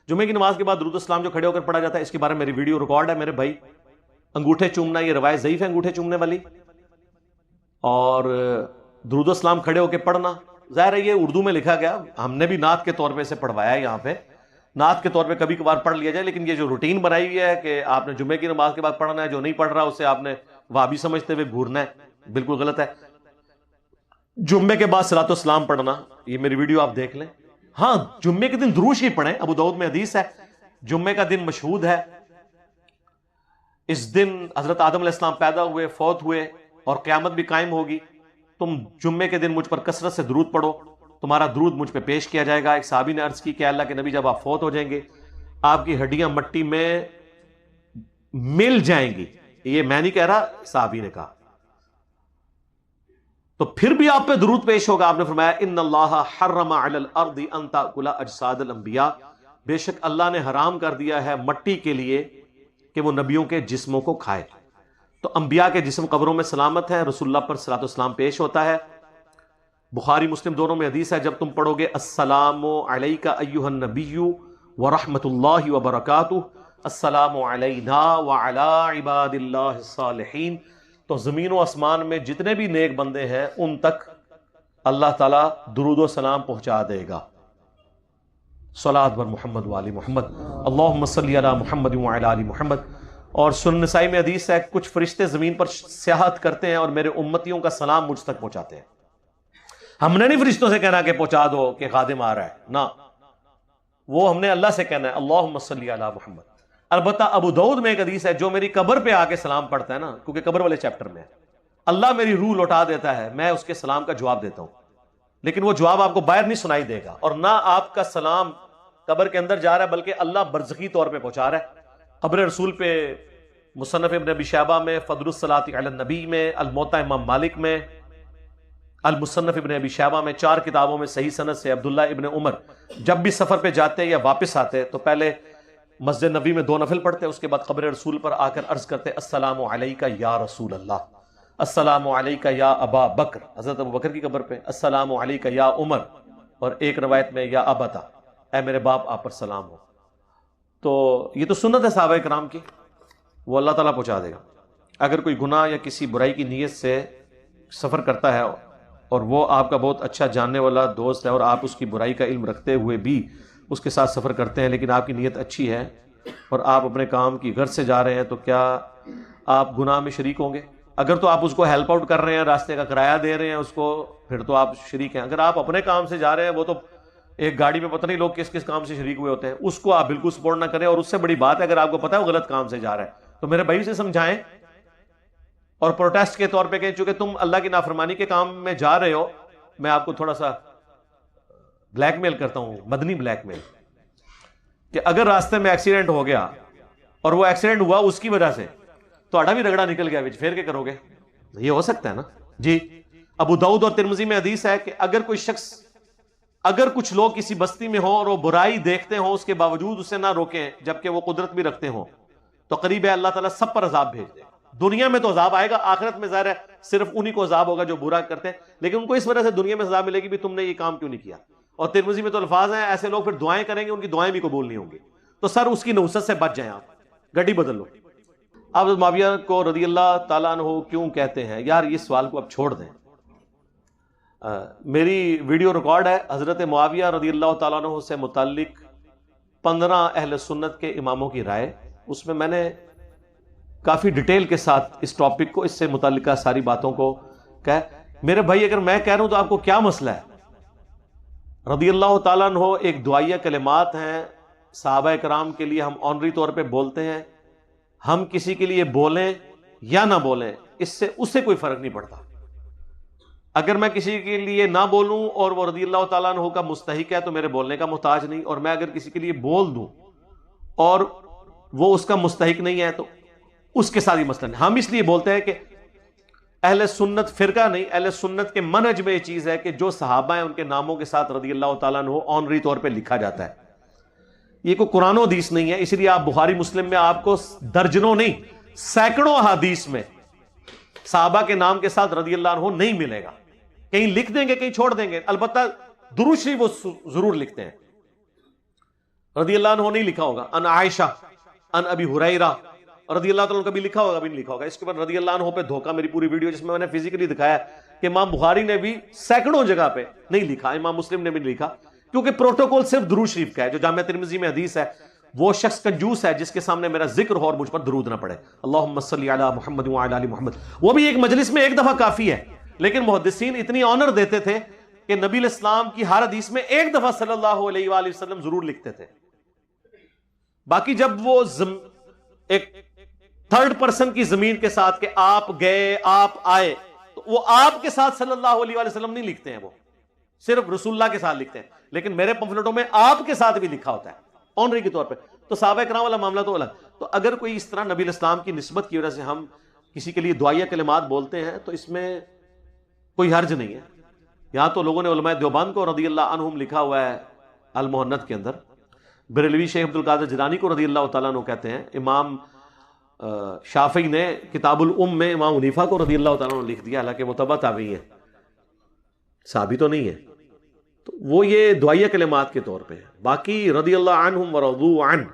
جمعے کی نماز کے بعد درود السلام جو کھڑے ہو کر پڑھا جاتا ہے، اس کے بارے میں میری ویڈیو ریکارڈ ہے میرے بھائی. انگوٹھے چومنا یہ روایت ضعیف ہے، انگوٹھے چومنے والی. اور درود السلام کھڑے ہو کے پڑھنا، ظاہر ہے یہ اردو میں لکھا گیا، ہم نے بھی نعت کے طور پہ اسے پڑھوایا ہے. یہاں پہ نعت کے طور پہ کبھی کبھار پڑھ لیا جائے، لیکن یہ جو روٹین بنائی ہوئی ہے کہ آپ نے جمعے کی نماز کے بعد پڑھنا ہے، جو نہیں پڑھ رہا اسے آپ نے وہابی سمجھتے ہوئے گھورنا ہے، بالکل غلط ہے. جمعے کے بعد صلاۃ والسلام پڑھنا، یہ میری ویڈیو آپ دیکھ لیں. ہاں جمعے کے دن درود شریف پڑھیں، ابو داؤد میں حدیث ہے، جمعے کا دن مشہود ہے، اس دن حضرت آدم علیہ السلام پیدا ہوئے، فوت ہوئے، اور قیامت بھی قائم ہوگی. تم جمعے کے دن مجھ پر کثرت سے درود پڑھو، تمہارا درود مجھ پہ پیش کیا جائے گا. ایک صحابی نے عرض کی کہ اللہ کے نبی جب آپ فوت ہو جائیں گے آپ کی ہڈیاں مٹی میں مل جائیں گی. یہ میں نہیں کہہ رہا، صحابی نے کہا. تو پھر بھی آپ پہ درود پیش ہوگا. آپ نے فرمایا ان اللہ حرم علی الارض ان تاکل اجساد الانبیاء، بے شک اللہ نے حرام کر دیا ہے مٹی کے لیے کہ وہ نبیوں کے جسموں کو کھائے. تو انبیاء کے جسم قبروں میں سلامت ہے، رسول اللہ پر صلاۃ والسلام پیش ہوتا ہے. بخاری مسلم دونوں میں حدیث ہے، جب تم پڑھو گے السلام علیک ایھا النبی ورحمۃ اللہ وبرکاتہ، السلام علینا وعلی عباد اللہ الصالحین، تو زمین و آسمان میں جتنے بھی نیک بندے ہیں ان تک اللہ تعالیٰ درود و سلام پہنچا دے گا. صلاۃ بر محمد وآل محمد، اللہم صلی علی محمد وعلی آل محمد. اور سنن نسائی میں حدیث ہے کچھ فرشتے زمین پر سیاحت کرتے ہیں اور میرے امتیوں کا سلام مجھ تک پہنچاتے ہیں. ہم نے نہیں فرشتوں سے کہنا کہ پہنچا دو کہ خادم آ رہا ہے، نہ، وہ ہم نے اللہ سے کہنا ہے اللہم صلی علی محمد. البتہ ابو داؤد میں ایک حدیث ہے جو میری قبر پہ آ کے سلام پڑھتا ہے نا، کیونکہ قبر والے چیپٹر میں ہے، اللہ میری روح لوٹا دیتا ہے، میں اس کے سلام کا جواب دیتا ہوں، لیکن وہ جواب آپ کو باہر نہیں سنائی دے گا، اور نہ آپ کا سلام قبر کے اندر جا رہا ہے، بلکہ اللہ برزخی طور پہ پہنچا رہا ہے. قبر رسول پہ مصنف ابن ابی شیبہ میں، فضل الصلاۃ علی النبی میں، الموطا امام مالک میں، المصنف ابن ابی شیبہ میں، 4 کتابوں میں صحیح سند سے عبداللہ ابن عمر جب بھی سفر پہ جاتے یا واپس آتے تو پہلے مسجد نبی میں 2 نفل پڑھتے، اس کے بعد قبر رسول پر آ کر عرض کرتے السلام علیکہ یا رسول اللہ، السلام علیکہ یا ابا بکر، حضرت ابو بکر کی قبر پہ، السلام علیکہ یا عمر، اور ایک روایت میں یا ابتا، اے میرے باپ آپ پر سلام ہو. تو یہ تو سنت ہے صحابہ کرام کی، وہ اللہ تعالیٰ پہنچا دے گا. اگر کوئی گناہ یا کسی برائی کی نیت سے سفر کرتا ہے اور وہ آپ کا بہت اچھا جاننے والا دوست ہے اور آپ اس کی برائی کا علم رکھتے ہوئے بھی اس کے ساتھ سفر کرتے ہیں، لیکن آپ کی نیت اچھی ہے اور آپ اپنے کام کی غرض سے جا رہے ہیں، تو کیا آپ گناہ میں شریک ہوں گے؟ اگر تو آپ اس کو ہیلپ آؤٹ کر رہے ہیں، راستے کا کرایہ دے رہے ہیں اس کو، پھر تو آپ شریک ہیں. اگر آپ اپنے کام سے جا رہے ہیں، وہ تو ایک گاڑی میں پتہ نہیں لوگ کس کس کام سے شریک ہوئے ہوتے ہیں، اس کو آپ بالکل سپورٹ نہ کریں. اور اس سے بڑی بات ہے اگر آپ کو پتہ ہے وہ غلط کام سے جا رہا ہے تو میرے بھائی سے سمجھائیں اور پروٹیسٹ کے طور پہ کہیں چونکہ تم اللہ کی نافرمانی کے کام میں جا رہے ہو، میں آپ کو تھوڑا سا بلیک میل کرتا ہوں، مدنی بلیک میل، کہ اگر راستے میں ایکسیڈنٹ ہو گیا اور وہ ایکسیڈنٹ ہوا اس کی وجہ سے تو بھی رگڑا نکل گیا، پھر کیا کرو گے؟ یہ ہو سکتا ہے نا جی. ابو داؤد اور ترمذی میں حدیث ہے کہ اگر کچھ لوگ کسی بستی میں ہوں اور وہ برائی دیکھتے ہوں اس کے باوجود اسے نہ روکیں جبکہ وہ قدرت بھی رکھتے ہوں، تو قریب ہے اللہ تعالیٰ سب پر عذاب بھیج دے. دنیا میں تو عذاب آئے گا، آخرت میں ظاہر ہے صرف انہی کو عذاب ہوگا جو برا کرتے ہیں، لیکن ان کو اس وجہ سے دنیا میں سزا ملے گی بھی تم نے یہ کام کیوں نہیں کیا. اور ترمذی میں تو الفاظ ہیں ایسے لوگ پھر دعائیں کریں گے، ان کی دعائیں بھی قبول نہیں ہوں گی. تو سر اس کی نحوست سے بچ جائیں، آپ گڈی بدل لو. آپ معاویہ کو رضی اللہ تعالیٰ عنہ کیوں کہتے ہیں؟ یار یہ سوال کو اب چھوڑ دیں. میری ویڈیو ریکارڈ ہے حضرت معاویہ رضی اللہ تعالیٰ عنہ سے متعلق 15 اہل سنت کے اماموں کی رائے، اس میں میں نے کافی ڈیٹیل کے ساتھ اس ٹاپک کو، اس سے متعلقہ ساری باتوں کو کہا. میرے بھائی اگر میں کہہ رہا ہوں تو آپ کو کیا مسئلہ ہے؟ رضی اللہ تعالیٰ عنہ ایک دعائیہ کلمات ہیں صحابہ کرام کے لیے، ہم آنری طور پہ بولتے ہیں. ہم کسی کے لیے بولیں یا نہ بولیں اس سے کوئی فرق نہیں پڑتا. اگر میں کسی کے لیے نہ بولوں اور وہ رضی اللہ تعالیٰ عنہ کا مستحق ہے تو میرے بولنے کا محتاج نہیں، اور میں اگر کسی کے لیے بول دوں اور وہ اس کا مستحق نہیں ہے تو اس کے ساتھ ہی مسئلہ نہیں. ہم اس لیے بولتے ہیں کہ اہل سنت فرقہ نہیں، اہل سنت کے منہج میں یہ چیز ہے کہ جو صحابہ ہیں ان کے ناموں کے ساتھ رضی اللہ تعالیٰ عنہ آنری طور پہ لکھا جاتا ہے. یہ کوئی قرآن و حدیث نہیں ہے، اس لیے آپ بخاری مسلم میں آپ کو درجنوں نہیں سینکڑوں احادیث میں صحابہ کے نام کے ساتھ رضی اللہ عنہ نہیں ملے گا. کہیں لکھ دیں گے کہیں چھوڑ دیں گے، البتہ درود شریف وہ ضرور لکھتے ہیں. رضی اللہ عنہ نہیں لکھا ہوگا ان عائشہ ان ابی ہریرہ، رضی اللہ تعالیٰ کبھی لکھا ہوگا بھی نہیں لکھا ہوگا. اس کے بعد رضی اللہ عنہ پہ دھوکہ، میری پوری ویڈیو جس میں نے فزیکلی دکھایا کہ امام بخاری نے بھی سینکڑوں جگہ پہ نہیں لکھا، امام مسلم نے بھی نہیں لکھا، کیونکہ پروٹوکول صرف درود شریف کا ہے. جو جامعہ ترمذی میں حدیث ہے وہ شخص کنجوس ہے جس کے سامنے میرا ذکر ہو اور مجھ پر درود نہ پڑے. اللہم صلی علی محمد وعلی آل محمد، وہ بھی ایک مجلس میں ایک دفعہ کافی ہے. لیکن محدثین اتنی آنر دیتے تھے کہ نبی الاسلام کی ہر حدیث میں ایک دفعہ صلی اللہ علیہ وآلہ وسلم ضرور لکھتے تھے. باقی جب وہ ایک تھرڈ پرسن کی زمین کے ساتھ کہ آپ گئے آپ آئے، تو وہ آپ کے ساتھ صلی اللہ علیہ وآلہ وسلم نہیں لکھتے ہیں، وہ صرف رسول اللہ کے ساتھ لکھتے ہیں. لیکن میرے پمفلٹوں میں آپ کے ساتھ بھی لکھا ہوتا ہے آنری کے طور پہ. تو صحابہ کرام والا معاملہ تو الگ. تو اگر کوئی اس طرح نبی الاسلام کی نسبت کی وجہ سے ہم کسی کے لیے دعائیہ کلمات بولتے ہیں تو اس میں کوئی حرج نہیں ہے. یہاں تو لوگوں نے علماء دیوبند کو رضی اللہ عنہم لکھا ہوا ہے المحنت کے اندر. بریلوی شیخ عبد القادر جیلانی کو رضی اللہ تعالیٰ عنہ کہتے ہیں. امام شافعی نے کتاب الام میں امام حنیفہ کو رضی اللہ تعالیٰ عنہ لکھ دیا، حالانکہ وہ تبع تابعی ہے، صحابی تو نہیں ہے. تو وہ یہ دعائیہ کلمات کے طور پہ ہے. باقی رضی اللہ عنہم ورضوا عنہ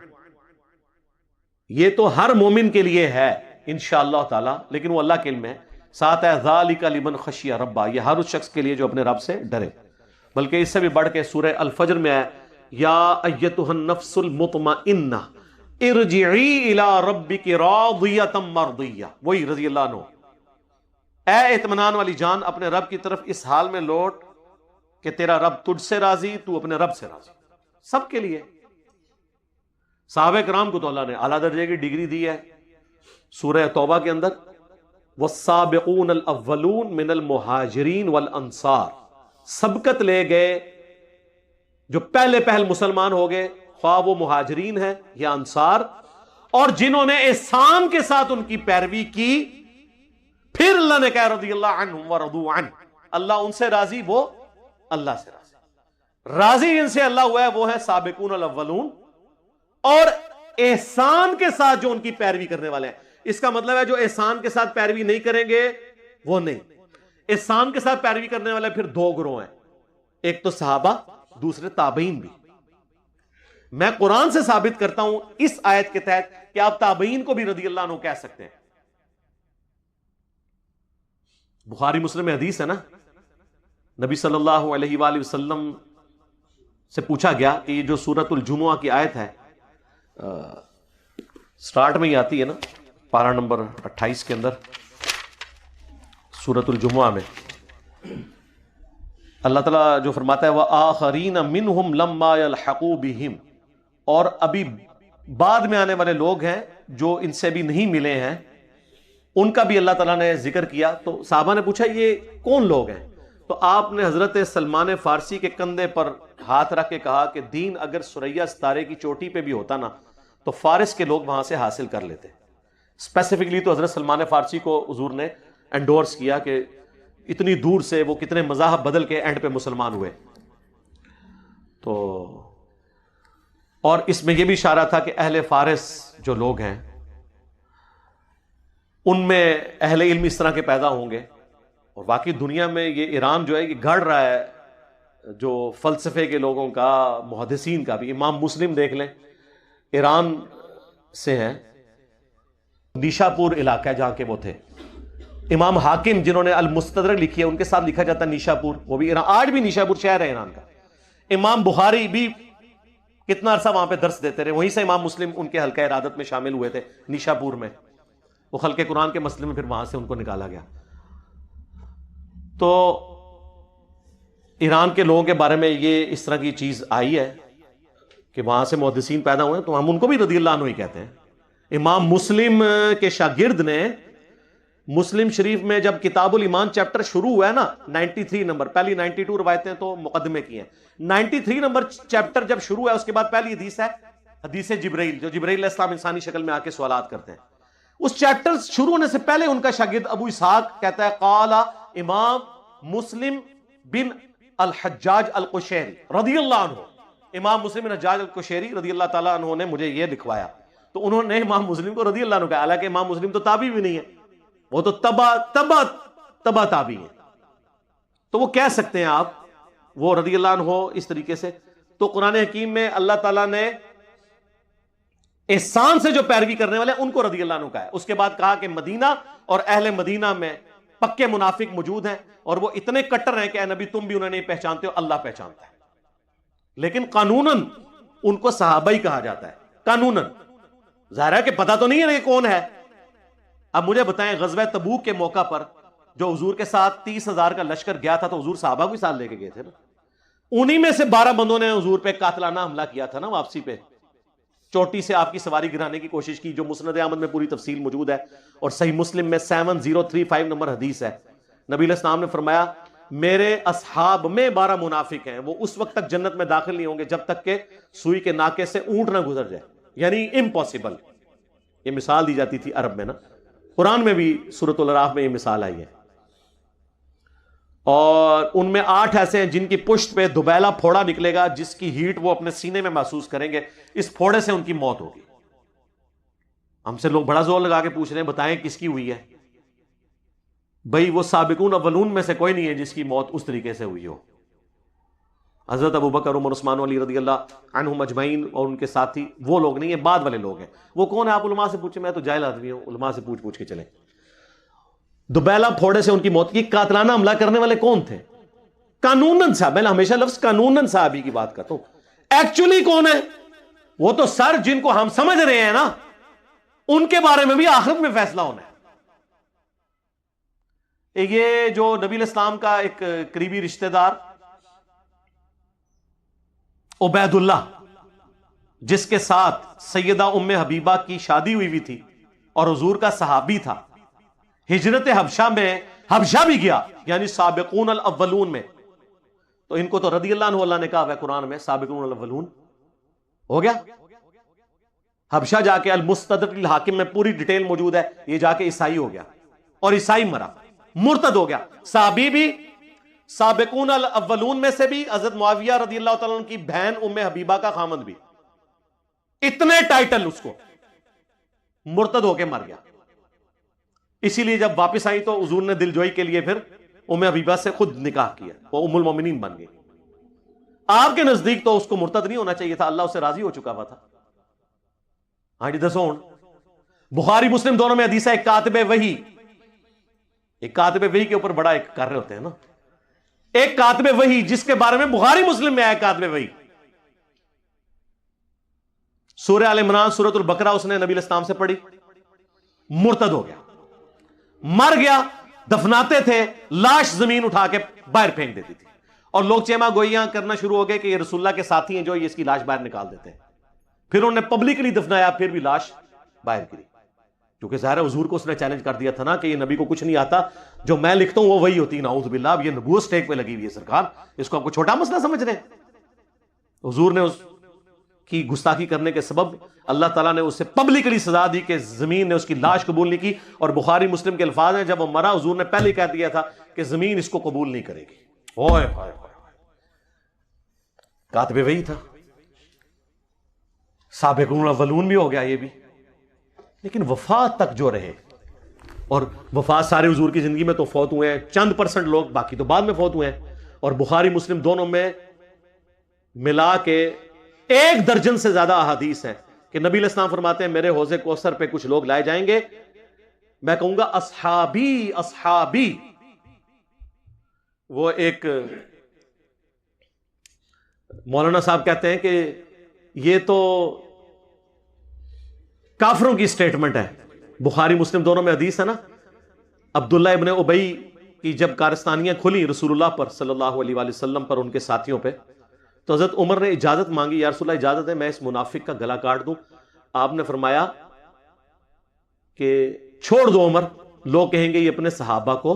یہ تو ہر مومن کے لیے ہے انشاءاللہ تعالی، لیکن وہ اللہ کے علم ہے. ساتھ ہے ذالک لمن خشی ربہ، یہ ہر اس شخص کے لیے جو اپنے رب سے ڈرے. بلکہ اس سے بھی بڑھ کے سورہ الفجر میں ہے یا ایتھا النفس المطمئنہ ارجعی الی ربک راضیۃ مرضیہ. وہی رضی اللہ عنہ، اے اطمینان والی جان اپنے رب کی طرف اس حال میں لوٹ کہ تیرا رب تجھ سے راضی، تو اپنے رب سے راضی. سب کے لیے. صحابہ کرام کو تو اللہ نے اعلیٰ درجے کی ڈگری دی ہے. سورہ توبہ کے اندر والسابقون الاولون من المہاجرین والانصار، سبقت لے گئے جو پہلے پہل مسلمان ہو گئے، خواہ وہ مہاجرین ہیں یا انصار، اور جنہوں نے احسان کے ساتھ ان کی پیروی کی. پھر اللہ نے کہا رضی اللہ عنہم ورضوا عنہ، اللہ ان سے راضی، وہ اللہ سے راضی. راضی جن سے اللہ ہوا ہے وہ ہے سابقون الاولون، اور احسان کے ساتھ جو ان کی پیروی کرنے والے ہیں. اس کا مطلب ہے جو احسان کے ساتھ پیروی نہیں کریں گے وہ نہیں. احسان کے ساتھ پیروی کرنے والے پھر دو گروہ ہیں، ایک تو صحابہ، دوسرے تابعین بھی. میں قرآن سے ثابت کرتا ہوں اس آیت کے تحت کہ آپ تابعین کو بھی رضی اللہ عنہ کہہ سکتے ہیں. بخاری مسلم میں حدیث ہے نا، نبی صلی اللہ علیہ وآلہ وسلم سے پوچھا گیا کہ یہ جو سورۃ الجمعہ کی آیت ہے، سٹارٹ میں ہی آتی ہے نا، پارہ نمبر 28 کے اندر سورۃ الجمعہ میں اللہ تعالیٰ جو فرماتا ہے وَآخَرِينَ مِنْهُمْ لَمَّا يَلْحَقُوا بِهِمْ، اور ابھی بعد میں آنے والے لوگ ہیں جو ان سے بھی نہیں ملے ہیں، ان کا بھی اللہ تعالیٰ نے ذکر کیا. تو صحابہ نے پوچھا یہ کون لوگ ہیں؟ تو آپ نے حضرت سلمان فارسی کے کندھے پر ہاتھ رکھ کے کہا کہ دین اگر ثریا ستارے کی چوٹی پہ بھی ہوتا نا تو فارس کے لوگ وہاں سے حاصل کر لیتے. اسپیسیفکلی تو حضرت سلمان فارسی کو حضور نے انڈورس کیا کہ اتنی دور سے وہ کتنے مذاہب بدل کے اینڈ پہ مسلمان ہوئے. تو اور اس میں یہ بھی اشارہ تھا کہ اہل فارس جو لوگ ہیں ان میں اہل علم اس طرح کے پیدا ہوں گے. اور واقعی دنیا میں یہ ایران جو ہے یہ گھڑ رہا ہے جو فلسفے کے لوگوں کا، محدثین کا بھی. امام مسلم دیکھ لیں، ایران سے ہیں، نیشا پور علاقہ ہے جہاں کے وہ تھے. امام حاکم جنہوں نے المستدرک لکھی ہے ان کے ساتھ لکھا جاتا ہے نیشا پور، وہ بھی ایران، آج بھی نیشا پور شہر ہے ایران کا. امام بخاری بھی کتنا عرصہ وہاں پہ درس دیتے رہے، وہیں سے امام مسلم ان کے حلقہ ارادت میں شامل ہوئے تھے نیشا پور میں. وہ خلق قرآن کے مسئلے میں پھر وہاں سے ان کو نکالا گیا. تو ایران کے لوگوں کے بارے میں یہ اس طرح کی چیز آئی ہے کہ وہاں سے محدثین پیدا ہوئے ہیں، تو ہم ان کو بھی رضی اللہ عنہ ہی کہتے ہیں. امام مسلم کے شاگرد نے مسلم شریف میں جب کتاب الایمان چیپٹر شروع ہوا ہے نا 93 نمبر، پہلی 92 روایتیں تو مقدمے کی ہیں، 93 نمبر چیپٹر جب شروع ہے اس کے بعد پہلی حدیث ہے حدیث جبرائیل، جو جبرائیل علیہ السلام انسانی شکل میں آ کے سوالات کرتے ہیں. اس چیپٹر شروع ہونے سے پہلے ان کا شاگرد ابو اسحاق کہتا ہے قال امام مسلم بن الحجاج القشیری رضی اللہ عنہ، امام مسلم بن الحجاج القشیری رضی اللہ تعالیٰ عنہ نے مجھے یہ لکھوایا. تو انہوں نے امام مسلم کو رضی اللہ عنہ کہا، حالانکہ امام مسلم تو تابعی بھی نہیں ہے، وہ تو تبع تابعی ہے. تو وہ کہہ سکتے ہیں آپ وہ رضی اللہ عنہ اس طریقے سے. تو قرآن حکیم میں اللہ تعالیٰ نے احسان سے جو پیروی کرنے والے ان کو رضی اللہ عنہ کہا ہے. اس کے بعد کہا کہ مدینہ اور اہل مدینہ میں پکے منافق موجود ہیں اور وہ اتنے کٹر ہیں کہ اے نبی تم بھی انہیں نہیں پہچانتے ہو، اللہ پہچانتا ہے. لیکن قانوناً ان کو صحابہ ہی کہا جاتا ہے. قانوناً ظاہر ہے کہ پتہ تو نہیں ہے کہ کون ہے. اب مجھے بتائیں غزوہ تبوک کے موقع پر جو حضور کے ساتھ 30,000 کا لشکر گیا تھا تو حضور صحابہ کو ساتھ لے کے گئے تھے نا. انہی میں سے 12 بندوں نے حضور پہ قاتلانہ حملہ کیا تھا نا واپسی پہ، چوٹی سے آپ کی سواری گرانے کی کوشش کی، جو مسند احمد میں پوری تفصیل موجود ہے اور صحیح مسلم میں 7035 نمبر حدیث ہے. نبی علیہ السلام نے فرمایا میرے اصحاب میں 12 منافق ہیں، وہ اس وقت تک جنت میں داخل نہیں ہوں گے جب تک کہ سوئی کے ناکے سے اونٹ نہ گزر جائے. یعنی امپاسبل. یہ مثال دی جاتی تھی عرب میں نا، قرآن میں بھی سورۃ الاعراف میں یہ مثال آئی ہے. اور ان میں 8 ایسے ہیں جن کی پشت پہ دبیلا پھوڑا نکلے گا جس کی ہیٹ وہ اپنے سینے میں محسوس کریں گے، اس پھوڑے سے ان کی موت ہوگی۔ ہم سے لوگ بڑا زور لگا کے پوچھ رہے ہیں بتائیں کس کی ہوئی ہے؟ بھئی وہ سابقون اولون میں سے کوئی نہیں ہے جس کی موت اس طریقے سے ہوئی ہو۔ حضرت ابوبکر، عمر، عثمان، علی رضی اللہ عنہم اجمعین اور ان کے ساتھی وہ لوگ نہیں ہیں، بعد والے لوگ ہیں۔ وہ کون ہے آپ علماء سے پوچھیں، میں تو جاہل آدمی ہوں، علماء سے پوچھ کے چلیں۔ دوبیلا پھوڑے سے ان کی موت کی۔ قاتلانہ حملہ کرنے والے کون تھے؟ قانوناً صاحب، میں ہمیشہ لفظ قانوناً صحابی کی بات کرتا ہوں۔ ایکچولی کون ہے؟ وہ تو سر جن کو ہم سمجھ رہے ہیں نا، ان کے بارے میں بھی آخرت میں فیصلہ ہونا ہے۔ یہ جو نبی الاسلام کا ایک قریبی رشتہ دار عبید اللہ، جس کے ساتھ سیدہ ام حبیبہ کی شادی ہوئی تھی اور حضور کا صحابی تھا، ہجرت حبشہ میں حبشہ بھی گیا، یعنی سابقون الاولون میں، تو ان کو تو رضی اللہ عنہ اللہ نے کہا ہے قرآن میں، سابقون الاولون ہو گیا۔ حبشہ جا کے المستدرک الحاکم میں پوری ڈیٹیل موجود ہے، یہ جا کے عیسائی ہو گیا اور عیسائی مرا، مرتد ہو گیا۔ صحابی بھی سابقون الاولون میں سے بھی، حضرت معاویہ رضی اللہ تعالیٰ عنہ کی بہن ام حبیبہ کا خامند بھی، اتنے ٹائٹل اس کو، مرتد ہو کے مر گیا۔ اسی لیے جب واپس آئی تو حضور نے دلجوئی کے لیے پھر ام حبیبہ سے خود نکاح کیا، وہ ام المومنین بن گئی۔ آپ کے نزدیک تو اس کو مرتد نہیں ہونا چاہیے تھا، اللہ اس سے راضی ہو چکا ہوا تھا۔ ہاں جی دسو ہوں، بخاری مسلم دونوں میں حدیث ہے، ایک کاتب وحی، ایک کاتب وحی کے اوپر بڑا ایک کر رہے ہوتے ہیں نا، ایک کاتب وحی جس کے بارے میں بخاری مسلم میں آیا کاتب وحی، سورہ آل عمران، سورۃ البقرہ اس نے نبی الاسلام سے پڑھی، مرتد ہو گیا، مر گیا۔ دفناتے تھے، لاش زمین اٹھا کے باہر پھینک دیتی تھی، اور لوگ چیما گوئیاں کرنا شروع ہو گئے کہ یہ رسول اللہ کے ساتھی ہیں جو یہ اس کی لاش باہر نکال دیتے ہیں۔ پھر انہوں نے پبلکلی دفنایا، پھر بھی لاش باہر گری، کیونکہ ظاہر ہے حضور کو اس نے چیلنج کر دیا تھا نا کہ یہ نبی کو کچھ نہیں آتا، جو میں لکھتا ہوں وہ وہی ہوتی، نعوذ باللہ۔ اب یہ نبوت سٹیک پہ لگی ہوئی ہے سرکار، اس کو آپ کو چھوٹا مسئلہ سمجھ رہے ہیں؟ حضور نے اس کی گستاخی کرنے کے سبب اللہ تعالیٰ نے اسے پبلکلی سزا دی کہ زمین نے اس کی لاش قبول نہیں کی، اور بخاری مسلم کے الفاظ ہیں جب وہ مرا حضور نے پہلے ہی کہہ دیا تھا کہ زمین اس کو قبول نہیں کرے گی۔ اوئے ہوئے ہوئے، کاتب وہی تھا، سابقون الاولون بھی ہو گیا یہ بھی، لیکن وفات تک جو رہے، اور وفات سارے حضور کی زندگی میں تو فوت ہوئے ہیں، چند % لوگ، باقی تو بعد میں فوت ہوئے ہیں، اور بخاری مسلم دونوں میں ملا کے 1 درجن سے زیادہ احادیث ہیں کہ نبی علیہ السلام فرماتے ہیں میرے حوض کوثر پہ کچھ لوگ لائے جائیں گے، میں کہوں گا اصحابی اصحابی۔ وہ ایک مولانا صاحب کہتے ہیں کہ یہ تو کافروں کی سٹیٹمنٹ ہے۔ بخاری مسلم دونوں میں حدیث ہے نا، عبداللہ ابن ابی کی جب کارستانیاں کھلی رسول اللہ پر صلی اللہ علیہ وآلہ وسلم پر، ان کے ساتھیوں پہ، تو حضرت عمر نے اجازت مانگی، یا رسول اللہ اجازت ہے میں اس منافق کا گلا کاٹ دوں؟ آپ نے فرمایا کہ چھوڑ دو عمر، لوگ کہیں گے یہ اپنے صحابہ کو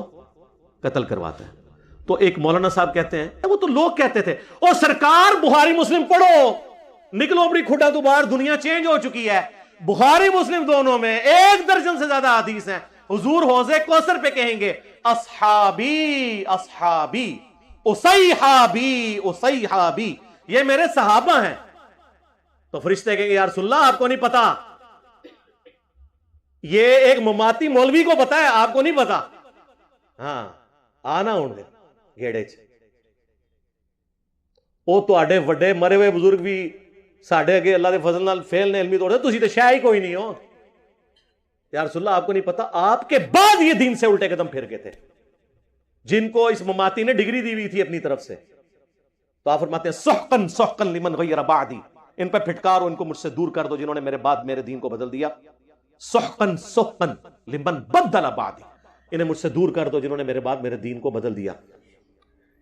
قتل کرواتا ہے۔ تو ایک مولانا صاحب کہتے ہیں وہ تو لوگ کہتے تھے، اور سرکار بخاری مسلم پڑھو، نکلو اپنی کھڈا تو باہر، دنیا چینج ہو چکی ہے۔ بخاری مسلم دونوں میں 1 درجن سے زیادہ حدیث ہیں، حضور حوض کوثر پہ کہیں گے اصحابی اصحابی اصیحابی اصیحابی، یہ میرے صحابہ ہیں۔ تو فرشتے کہیں گے یا رسول اللہ آپ کو نہیں پتا، یہ ایک مماتی مولوی کو پتا ہے، آپ کو نہیں پتا۔ ہاں آنا ہوں گے گیڑے چ وہ تواڈے وڈے مرے ہوئے بزرگ بھی ساڈے اگے اللہ دے فضل نال فیل نے علمی توڑ دے، تسی تے شے ہی کوئی نہیں ہو۔ یا رسول اللہ آپ کو نہیں پتا، آپ کے بعد یہ دین سے الٹے قدم پھر گئے تھے جن کو اس مماتی نے ڈگری دی ہوئی تھی اپنی طرف سے۔ تو آپ فرماتے ہیں سحقن سحقن لمن غیر بعدی، ان پہ پھٹکارو، ان کو مجھ سے دور کر دو جنہوں نے میرے بعد میرے دین کو بدل دیا۔ سحقن سحقن لمن بدل بعدی، انہیں مجھ سے دور کر دو جنہوں نے میرے بعد میرے دین کو بدل دیا۔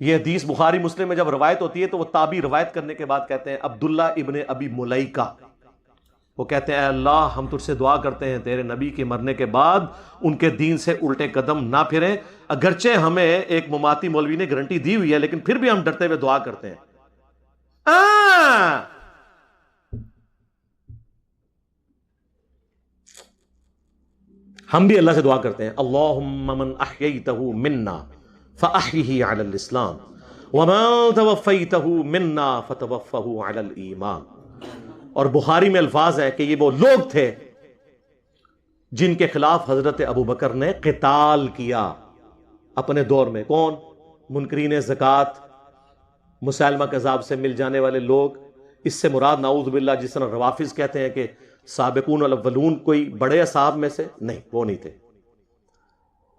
یہ حدیث بخاری مسلم میں جب روایت ہوتی ہے تو وہ تابعی روایت کرنے کے بعد کہتے ہیں عبداللہ ابن ابی ملیکہ، وہ کہتے ہیں اے اللہ ہم تجھ سے دعا کرتے ہیں تیرے نبی کے مرنے کے بعد ان کے دین سے الٹے قدم نہ پھریں، اگرچہ ہمیں ایک مماتی مولوی نے گارنٹی دی ہوئی ہے لیکن پھر بھی ہم ڈرتے ہوئے دعا کرتے ہیں۔ ہم بھی اللہ سے دعا کرتے ہیں اللہم من احییتہ منا فأحیہ علی الاسلام وَمَن تَوَفَّيْتَهُ مِنَّا فَتَوَفَّهُ عَلَى الْإِيمَانِ۔ اور بخاری میں الفاظ ہے کہ یہ وہ لوگ تھے جن کے خلاف حضرت ابو بکر نے قتال کیا اپنے دور میں۔ کون؟ منکرین زکوٰۃ، مسلمہ کذاب سے مل جانے والے لوگ۔ اس سے مراد نعوذ باللہ جس طرح روافظ کہتے ہیں کہ سابقون الاولون کوئی بڑے اصحاب میں سے نہیں، وہ نہیں تھے۔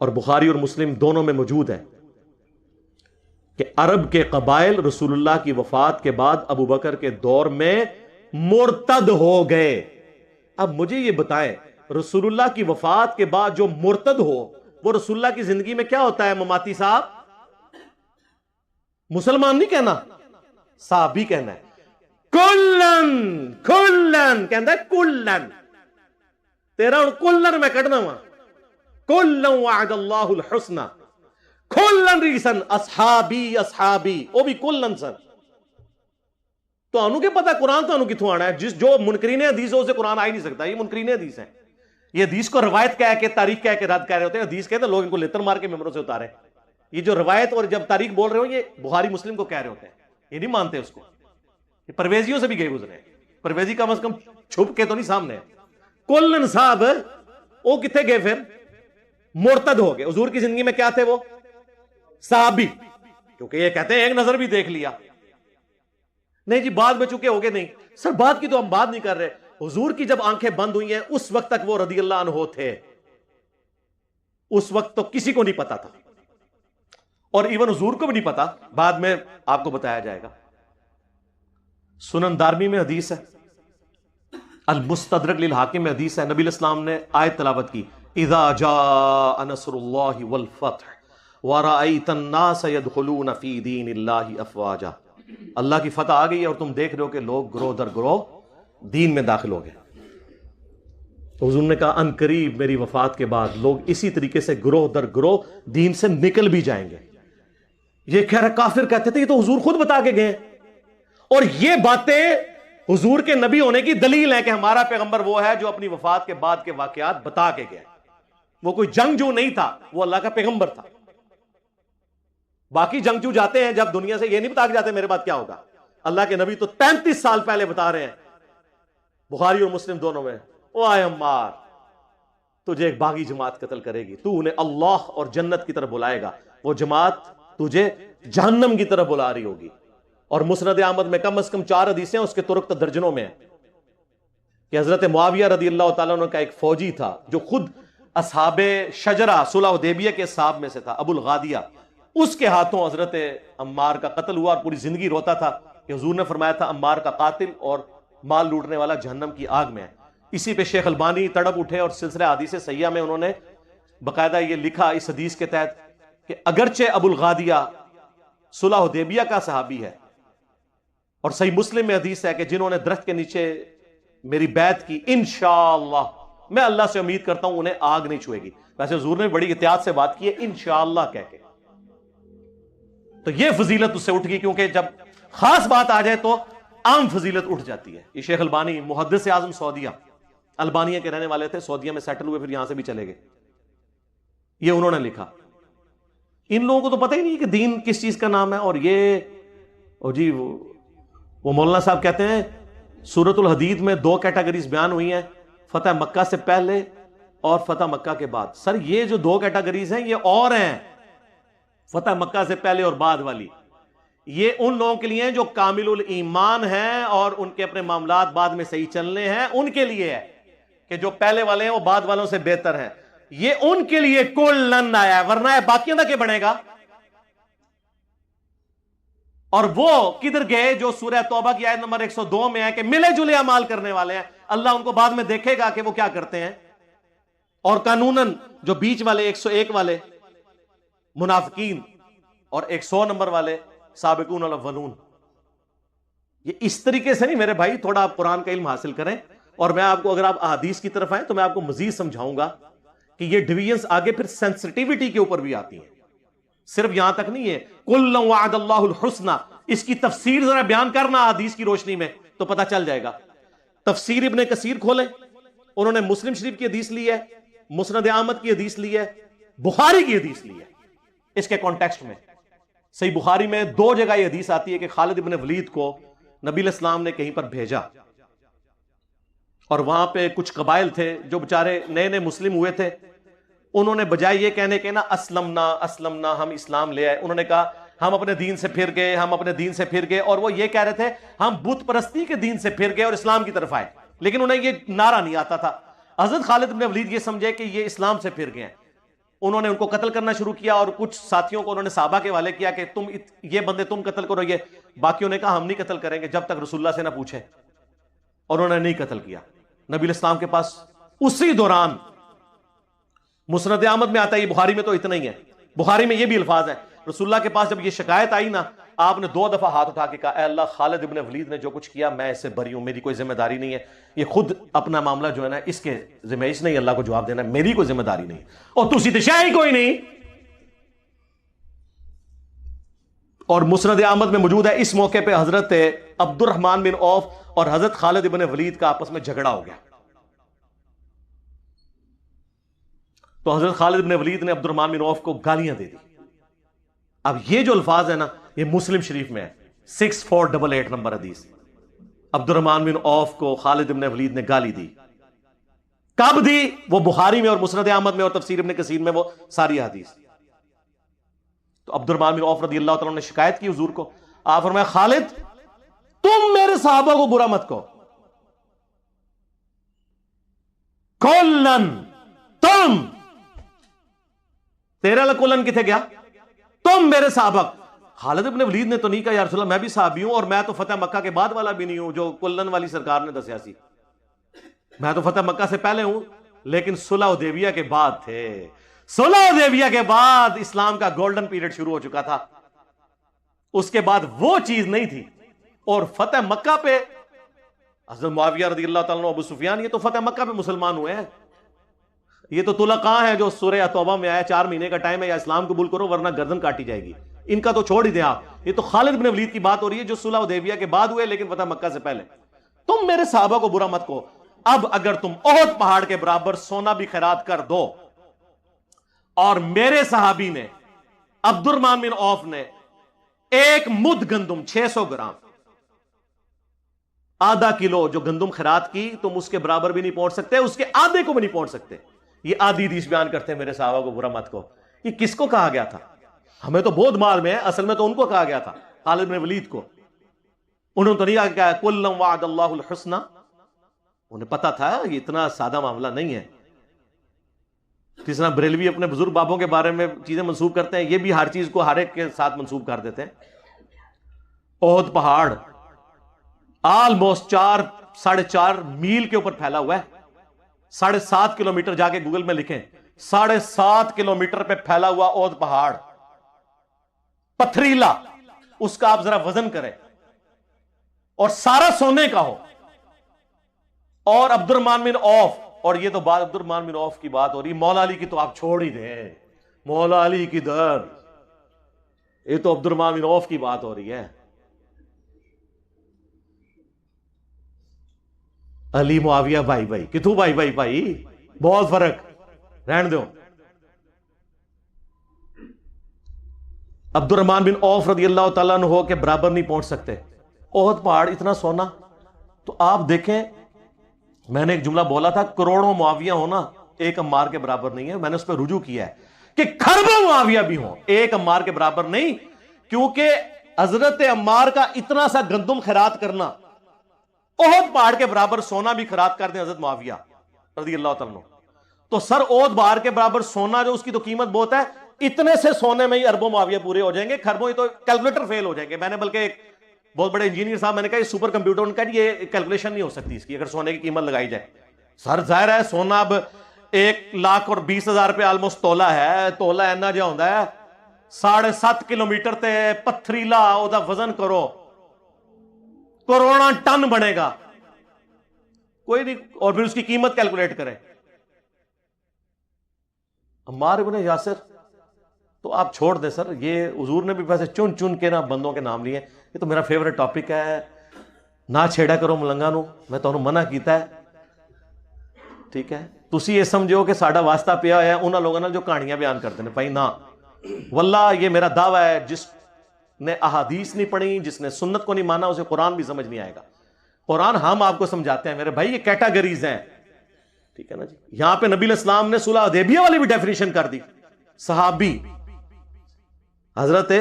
اور بخاری اور مسلم دونوں میں موجود ہے کہ عرب کے قبائل رسول اللہ کی وفات کے بعد ابو بکر کے دور میں مرتد ہو گئے۔ اب مجھے یہ بتائیں، رسول اللہ کی وفات کے بعد جو مرتد ہو وہ رسول اللہ کی زندگی میں کیا ہوتا ہے؟ مماتی صاحب، مسلمان نہیں کہنا، صحابی کہنا ہے۔ کلن کلن کہنا ہے، کلن تیرا کلن میں کٹنا ہوا، کلن وعد اللہ الحسنہ، کلن ریسن اصحابی اصحابی، وہ بھی کلن سن۔ تو انہوں کے پتا قرآن تو انہوں کتوں آنا ہے؟ جس جو منکرین حدیث ہو اسے قرآن آ ہی نہیں سکتا، یہ منکرین حدیث ہیں۔ یہ حدیث کو روایت کہہ کے تاریخ کہہ کے رد کہہ رہے ہوتے ہیں، حدیث کہتے ہیں لوگ ان کو لیتر مار کے ممبروں سے اتارے۔ یہ جو روایت اور جب تاریخ بول رہے ہو یہ بخاری مسلم کو کہہ رہے ہوتے ہیں، یہ نہیں مانتے اس کو۔ یہ پرویزیوں سے بھی گئے گزرے ہیں، پرویزی کم از کم چھپ کے تو نہیں سامنے ہے۔ کلن صاحب وہ کتنے گئے؟ پھر مرتد ہو گئے۔ حضور کی زندگی میں کیا تھے وہ؟ صحابی، کیونکہ یہ کہتے ہیں ایک نظر بھی دیکھ لیا۔ نہیں جی بعد میں چکے ہو گئے، نہیں سر بات کی تو ہم بات نہیں کر رہے۔ حضور کی جب آنکھیں بند ہوئی ہیں اس وقت تک وہ رضی اللہ عنہ تھے، اس وقت تو کسی کو نہیں پتا تھا، اور ایون حضور کو بھی نہیں پتا، بعد میں آپ کو بتایا جائے گا۔ سنن دارمی میں حدیث ہے، المستدرک للحاکم میں حدیث ہے، نبی علیہ السلام نے آیت تلاوت کی، اذا جاء نصر اللہ والفتح ورأیت الناس يدخلون فی دین اللہ افواجا۔ اللہ کی فتح آ گئی ہے اور تم دیکھ رہے ہو کہ لوگ گروہ در گروہ دین میں داخل ہو گئے۔ تو حضور نے کہا ان قریب میری وفات کے بعد لوگ اسی طریقے سے گروہ در گروہ دین سے نکل بھی جائیں گے۔ یہ کہہ رہا کافر کہتے تھے یہ تو حضور خود بتا کے گئے، اور یہ باتیں حضور کے نبی ہونے کی دلیل ہے کہ ہمارا پیغمبر وہ ہے جو اپنی وفات کے بعد کے واقعات بتا کے گیا۔ وہ کوئی جنگجو نہیں تھا، وہ اللہ کا پیغمبر تھا۔ باقی جنگجو جاتے ہیں جب دنیا سے، یہ نہیں بتا کے جاتے میرے بعد کیا ہوگا۔ اللہ کے نبی تو 35 سال پہلے بتا رہے ہیں، بخاری اور مسلم دونوں میں، او اے عمار تجھے ایک باغی جماعت قتل کرے گی، تو انہیں اللہ اور جنت کی طرف بلائے گا، وہ جماعت تجھے جہنم کی طرف بلا رہی ہوگی۔ اور مسند احمد میں کم از کم 4 حدیثیں، اس کے طرق درجنوں میں ہیں، کہ حضرت معاویہ رضی اللہ تعالیٰ عنہ کا ایک فوجی تھا جو خود اصحاب شجرہ صلح حدیبیہ کے اصحاب میں سے تھا، ابو الغادیہ، اس کے ہاتھوں حضرت عمار کا قتل ہوا، اور پوری زندگی روتا تھا کہ حضور نے فرمایا تھا عمار کا قاتل اور مال لوٹنے والا جہنم کی آگ میں ہے۔ اسی پہ شیخ البانی تڑپ اٹھے اور سلسلہ حدیث صحیحہ میں انہوں نے باقاعدہ یہ لکھا اس حدیث کے تحت کہ اگرچہ ابو الغادیہ صلح حدیبیہ کا صحابی ہے، اور صحیح مسلم میں حدیث ہے کہ جنہوں نے درخت کے نیچے میری بیعت کی انشاءاللہ میں اللہ سے امید کرتا ہوں انہیں آگ نہیں چھوئے گی۔ ویسے حضور نے بڑی احتیاط سے بات کی ہے انشاءاللہ کہہ کے، تو یہ فضیلت اس سے اٹھ گئی، کیونکہ جب خاص بات آ جائے تو عام فضیلت اٹھ جاتی ہے۔ یہ شیخ البانی محدث اعظم سعودیہ، البانیہ کے رہنے والے تھے، سعودیہ میں سیٹل ہوئے، پھر یہاں سے بھی چلے گئے، یہ انہوں نے لکھا۔ ان لوگوں کو تو پتہ ہی نہیں کہ دین کس چیز کا نام ہے۔ اور یہ جی وہ مولانا صاحب کہتے ہیں سورۃ الحدید میں 2 کیٹیگریز بیان ہوئی ہیں، فتح مکہ سے پہلے اور فتح مکہ کے بعد۔ سر یہ جو 2 کیٹیگریز ہیں یہ اور ہیں، فتح مکہ سے پہلے اور بعد والی، یہ ان لوگوں کے لیے ہیں جو کامل الایمان ہیں اور ان کے اپنے معاملات بعد میں صحیح چلنے ہیں، ان کے لیے ہے کہ جو پہلے والے ہیں وہ بعد والوں سے بہتر ہیں، یہ ان کے لیے کلن آیا ہے، ورنہ باقیوں کا کیا بنے گا؟ اور وہ کدھر گئے جو سورہ توبہ کی آیت نمبر 102 میں ہے کہ ملے جلے اعمال کرنے والے ہیں، اللہ ان کو بعد میں دیکھے گا کہ وہ کیا کرتے ہیں۔ اور قانوناً جو بیچ والے 101 والے منافقین اور 100 نمبر والے سابقون الاولون، یہ اس طریقے سے نہیں میرے بھائی، تھوڑا آپ قرآن کا علم حاصل کریں، اور میں آپ کو اگر آپ احادیث کی طرف آئیں تو میں آپ کو مزید سمجھاؤں گا کہ یہ ڈویژنز آگے پھر سینسٹیوٹی کے اوپر بھی آتی ہیں، صرف یہاں تک نہیں ہے۔ کل وعد اللہ الحسنہ، اس کی تفسیر ذرا بیان کرنا حدیث کی روشنی میں تو پتہ چل جائے گا۔ تفسیر ابن کثیر کھولیں، انہوں نے مسلم شریف کی حدیث لی ہے، مسند احمد کی حدیث لی ہے، بخاری کی حدیث لی ہے، اس کے کانٹیکسٹ میں صحیح بخاری میں 2 جگہ یہ حدیث آتی ہے کہ خالد ابن ولید کو نبی علیہ السلام نے کہیں پر بھیجا اور وہاں پہ کچھ قبائل تھے جو بےچارے نئے نئے مسلم ہوئے تھے. انہوں نے بجائے یہ کہنے کے نا اسلمنا ہم اسلام لے آئے, انہوں نے کہا ہم اپنے دین سے پھر گئے, اور وہ یہ کہہ رہے تھے ہم بت پرستی کے دین سے پھر گئے اور اسلام کی طرف آئے, لیکن انہیں یہ نعرہ نہیں آتا تھا. حضرت خالد بن ولید یہ سمجھے کہ یہ اسلام سے پھر گئے ہیں, انہوں نے ان کو قتل کرنا شروع کیا اور کچھ ساتھیوں کو انہوں نے صحابہ کے حوالے کیا کہ یہ بندے تم قتل کرو, یہ باقیوں نے کہا ہم نہیں قتل کریں گے جب تک رسول اللہ سے نہ پوچھے, اور انہوں نے نہیں قتل کیا. نبی علیہ السلام کے پاس اسی دوران مسند احمد میں آتا ہے, یہ بخاری میں تو اتنا ہی ہے, بخاری میں یہ بھی الفاظ ہیں, رسول اللہ کے پاس جب یہ شکایت آئی نا, آپ نے 2 دفعہ ہاتھ اٹھا کے کہا اے اللہ خالد ابن ولید نے جو کچھ کیا میں اس سے بری ہوں, میری کوئی ذمہ داری نہیں ہے, یہ خود اپنا معاملہ جو ہے نا اس کے ذمہ, اس نے اللہ کو جواب دینا, میری کوئی ذمہ داری نہیں, اور تسی تے شے ہی کوئی نہیں. اور مسند احمد میں موجود ہے اس موقع پہ حضرت عبد الرحمن بن عوف اور حضرت خالد ابن ولید کا آپس میں جھگڑا ہو گیا. تو حضرت خالد ابن ولید نے عبد الرحمن بن عوف کو گالیاں دے دی. اب یہ جو الفاظ ہے نا یہ مسلم شریف میں ہے, 6488 نمبر حدیث. عبد الرحمن بن عوف کو خالد ابن ولید نے گالی دی. کب دی؟ وہ بخاری میں اور مسند احمد میں اور تفسیر ابن کثیر میں وہ ساری حدیث. تو عبد الرحمن بن عوف رضی اللہ تعالیٰ نے شکایت کی حضور کو, آپ فرمایا خالد تم میرے صحابہ کو برا مت کہو, کولن تم, تیرا کولن کتنے گیا, تم میرے صحابہ. خالد ابن ولید نے تو نہیں کہا یا رسول اللہ میں بھی صحابی ہوں اور میں تو فتح مکہ کے بعد والا بھی نہیں ہوں جو کلن والی سرکار نے دسیا سی, میں تو فتح مکہ سے پہلے ہوں, لیکن صلح حدیبیہ کے بعد تھے, صلح حدیبیہ کے بعد اسلام کا گولڈن پیریڈ شروع ہو چکا تھا, اس کے بعد وہ چیز نہیں تھی. اور فتح مکہ پہ حضرت معاویہ رضی اللہ تعالیٰ عنہ, ابو سفیان, یہ تو فتح مکہ پہ مسلمان ہوئے ہیں, یہ تو طلقاء ہیں جو سورہ توبہ میں آیا 4 مہینے کا ٹائم ہے یا اسلام قبول کرو ورنہ گردن کاٹی جائے گی, ان کا تو چھوڑ ہی دیں آپ. یہ تو خالد بن ولید کی بات ہو رہی ہے جو صلح حدیبیہ کے بعد ہوئے لیکن فتح مکہ سے پہلے. تم میرے صحابہ کو برا مت کہو, اب اگر تم احد پہاڑ کے برابر سونا بھی خیرات کر دو, اور میرے صحابی نے عبد الرحمن بن عوف نے 1 مد گندم 600 گرام آدھا کلو جو گندم خیرات کی, تم اس کے برابر بھی نہیں پہنچ سکتے, اس کے آدھے کو بھی نہیں پہنچ سکتے. یہ آدھی حدیث بیان کرتے ہیں میرے صحابہ کو برا مت کہو. یہ کس کو کہا گیا تھا؟ ہمیں تو بہت مال میں ہے, اصل میں تو ان کو کہا گیا تھا, خالد بن ولید کو. انہوں نے تو نہیں کہا کلم وعد اللہ الحسنى, انہیں پتا تھا یہ اتنا سادہ معاملہ نہیں ہے. جس طرح بریلوی اپنے بزرگ بابوں کے بارے میں چیزیں منسوب کرتے ہیں, یہ بھی ہر چیز کو ہر ایک کے ساتھ منسوب کر دیتے ہیں. احد پہاڑ آلموسٹ 4.5 میل کے اوپر پھیلا ہوا ہے, 7.5 کلومیٹر, جا کے گوگل میں لکھیں 7.5 کلومیٹر پہ پھیلا ہوا احد پہاڑ, پتھریلا, اس کا آپ ذرا وزن کریں, اور سارا سونے کا ہو. اور عبد الرحمن بن عوف, اور یہ تو بات عبد الرحمن بن عوف کی بات ہو رہی, مولا علی کی تو آپ چھوڑ ہی دیں, مولا علی کی در, یہ تو عبد الرحمن بن عوف کی بات ہو رہی ہے. علی معاویہ بھائی کتوں بھائی بہت فرق, رہن دو. عبد الرحمن بن عوف رضی اللہ تعالیٰ عنہ کے برابر نہیں پہنچ سکتے. احد پہاڑ اتنا سونا, تو آپ دیکھیں میں نے ایک جملہ بولا تھا کروڑوں معاویہ ہونا ایک عمار کے برابر نہیں ہے, میں نے اس پہ رجوع کیا ہے کہ کھربوں معاویہ بھی ہوں ایک عمار کے برابر نہیں, کیونکہ حضرت عمار کا اتنا سا گندم خیرات کرنا, احد پہاڑ کے برابر سونا بھی خیرات کر دیں حضرت معاویہ رضی اللہ تعالیٰ عنہ, تو سر احد پہاڑ کے برابر سونا جو اس کی تو قیمت بہت ہے, اتنے سے سونے میں ہی اربوں معاویہ پورے ہو جائیں گے, کھربوں ہی تو کیلکولیٹر فیل ہو جائیں گے. میں نے بلکہ ایک بہت بڑے انجینئر صاحب, میں نے کہا یہ سپر کمپیوٹر, ان کا یہ کیلکولیشن نہیں ہو سکتی اس کی اگر سونے کی قیمت لگائی جائے. سر ظاہر ہے سونا اب 1,20,000 روپے آلموسٹ تولا ہے, تولا اینا جا ہوتا ہے 7.5 کلومیٹر تے پتھریلا, او دا وزن کرو کروڑا ٹن بنے گا, کوئی نہیں, اور پھر اس کی قیمت کیلکولیٹ کریں. عمار ابن یاسر تو آپ چھوڑ دیں سر, یہ حضور نے بھی ویسے چن چن کے نا بندوں کے نام لیے, یہ تو میرا فیوریٹ ٹاپک ہے, نہ چھیڑا کرو ملنگا نو, میں تو منع کیتا ہے. ٹھیک ہے, تسی یہ سمجھو کہ ساڈا واسطہ پیا ہے انہاں لوگوں نے جو کہانیاں بیان کرتے ہیں, بھائی نہ, واللہ یہ میرا دعویٰ ہے، جس نے احادیث نہیں پڑھی، جس نے سنت کو نہیں مانا، اسے قرآن بھی سمجھ نہیں آئے گا۔ قرآن ہم آپ کو سمجھاتے ہیں میرے بھائی، یہ کیٹاگریز ہیں، ٹھیک ہے نا جی۔ یہاں پہ نبی علیہ السلام نے صلح حدیبیہ والی بھی ڈیفینیشن کر دی۔ صحابی حضرت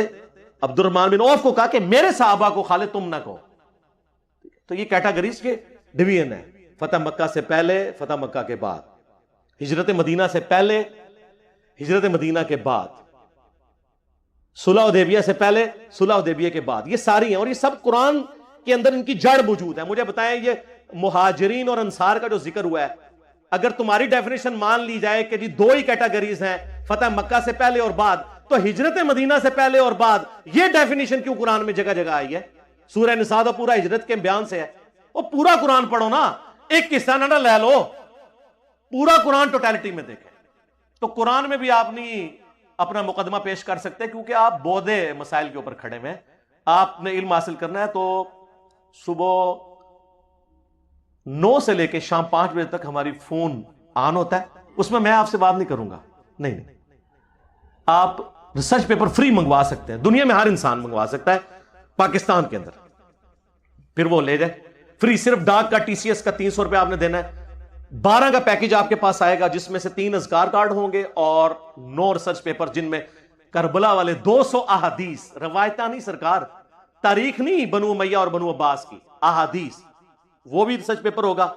عبد الرحمن بن عوف کو کہا کہ میرے صحابہ کو خالد تم نہ کہو۔ تو یہ کیٹاگریز کے ڈویژن ہے، فتح مکہ سے پہلے، فتح مکہ کے بعد، ہجرت مدینہ سے پہلے، ہجرت مدینہ کے بعد، صلح حدیبیہ سے پہلے، صلح حدیبیہ کے بعد، یہ ساری ہیں، اور یہ سب قرآن کے اندر ان کی جڑ موجود ہے۔ مجھے بتائیں، یہ مہاجرین اور انصار کا جو ذکر ہوا ہے، اگر تمہاری ڈیفینیشن مان لی جائے کہ جی دو ہی کیٹاگریز ہیں، فتح مکہ سے پہلے اور بعد، تو ہجرت مدینہ سے پہلے اور بعد یہ ڈیفینیشن کیوں قرآن میں جگہ جگہ آئی ہے؟ سورہ نساء تو پورا ہجرت کے بیان سے ہے، وہ پورا قرآن پڑھو نا، ایک قصہ نہ لے لو، پورا قرآن ٹوٹیلٹی میں دیکھیں۔ تو قرآن میں بھی آپ نہیں اپنا مقدمہ پیش کر سکتے، کیونکہ آپ بودے مسائل کے اوپر کھڑے ہوئے ہیں۔ آپ نے علم حاصل کرنا ہے تو صبح 9 سے لے کے شام 5 بجے تک ہماری فون آن ہوتا ہے، اس میں آپ سے بات نہیں کروں گا، نہیں، آپ ریسرچ پیپر فری منگوا سکتے ہیں، دنیا میں ہر انسان منگوا سکتا ہے، پاکستان کے اندر، پھر وہ لے جائے فری۔ صرف ڈاک کا TCS کا 300 روپے آپ نے دینا ہے، 12 کا پیکج آپ کے پاس آئے گا، جس میں سے 3 اذکار کارڈ ہوں گے اور 9 ریسرچ پیپر، جن میں کربلا والے 200 احادیث، روایتہ نہیں سرکار، تاریخ نہیں بنو امیہ اور بنو عباس کی، احادیث، وہ بھی ریسرچ پیپر ہوگا۔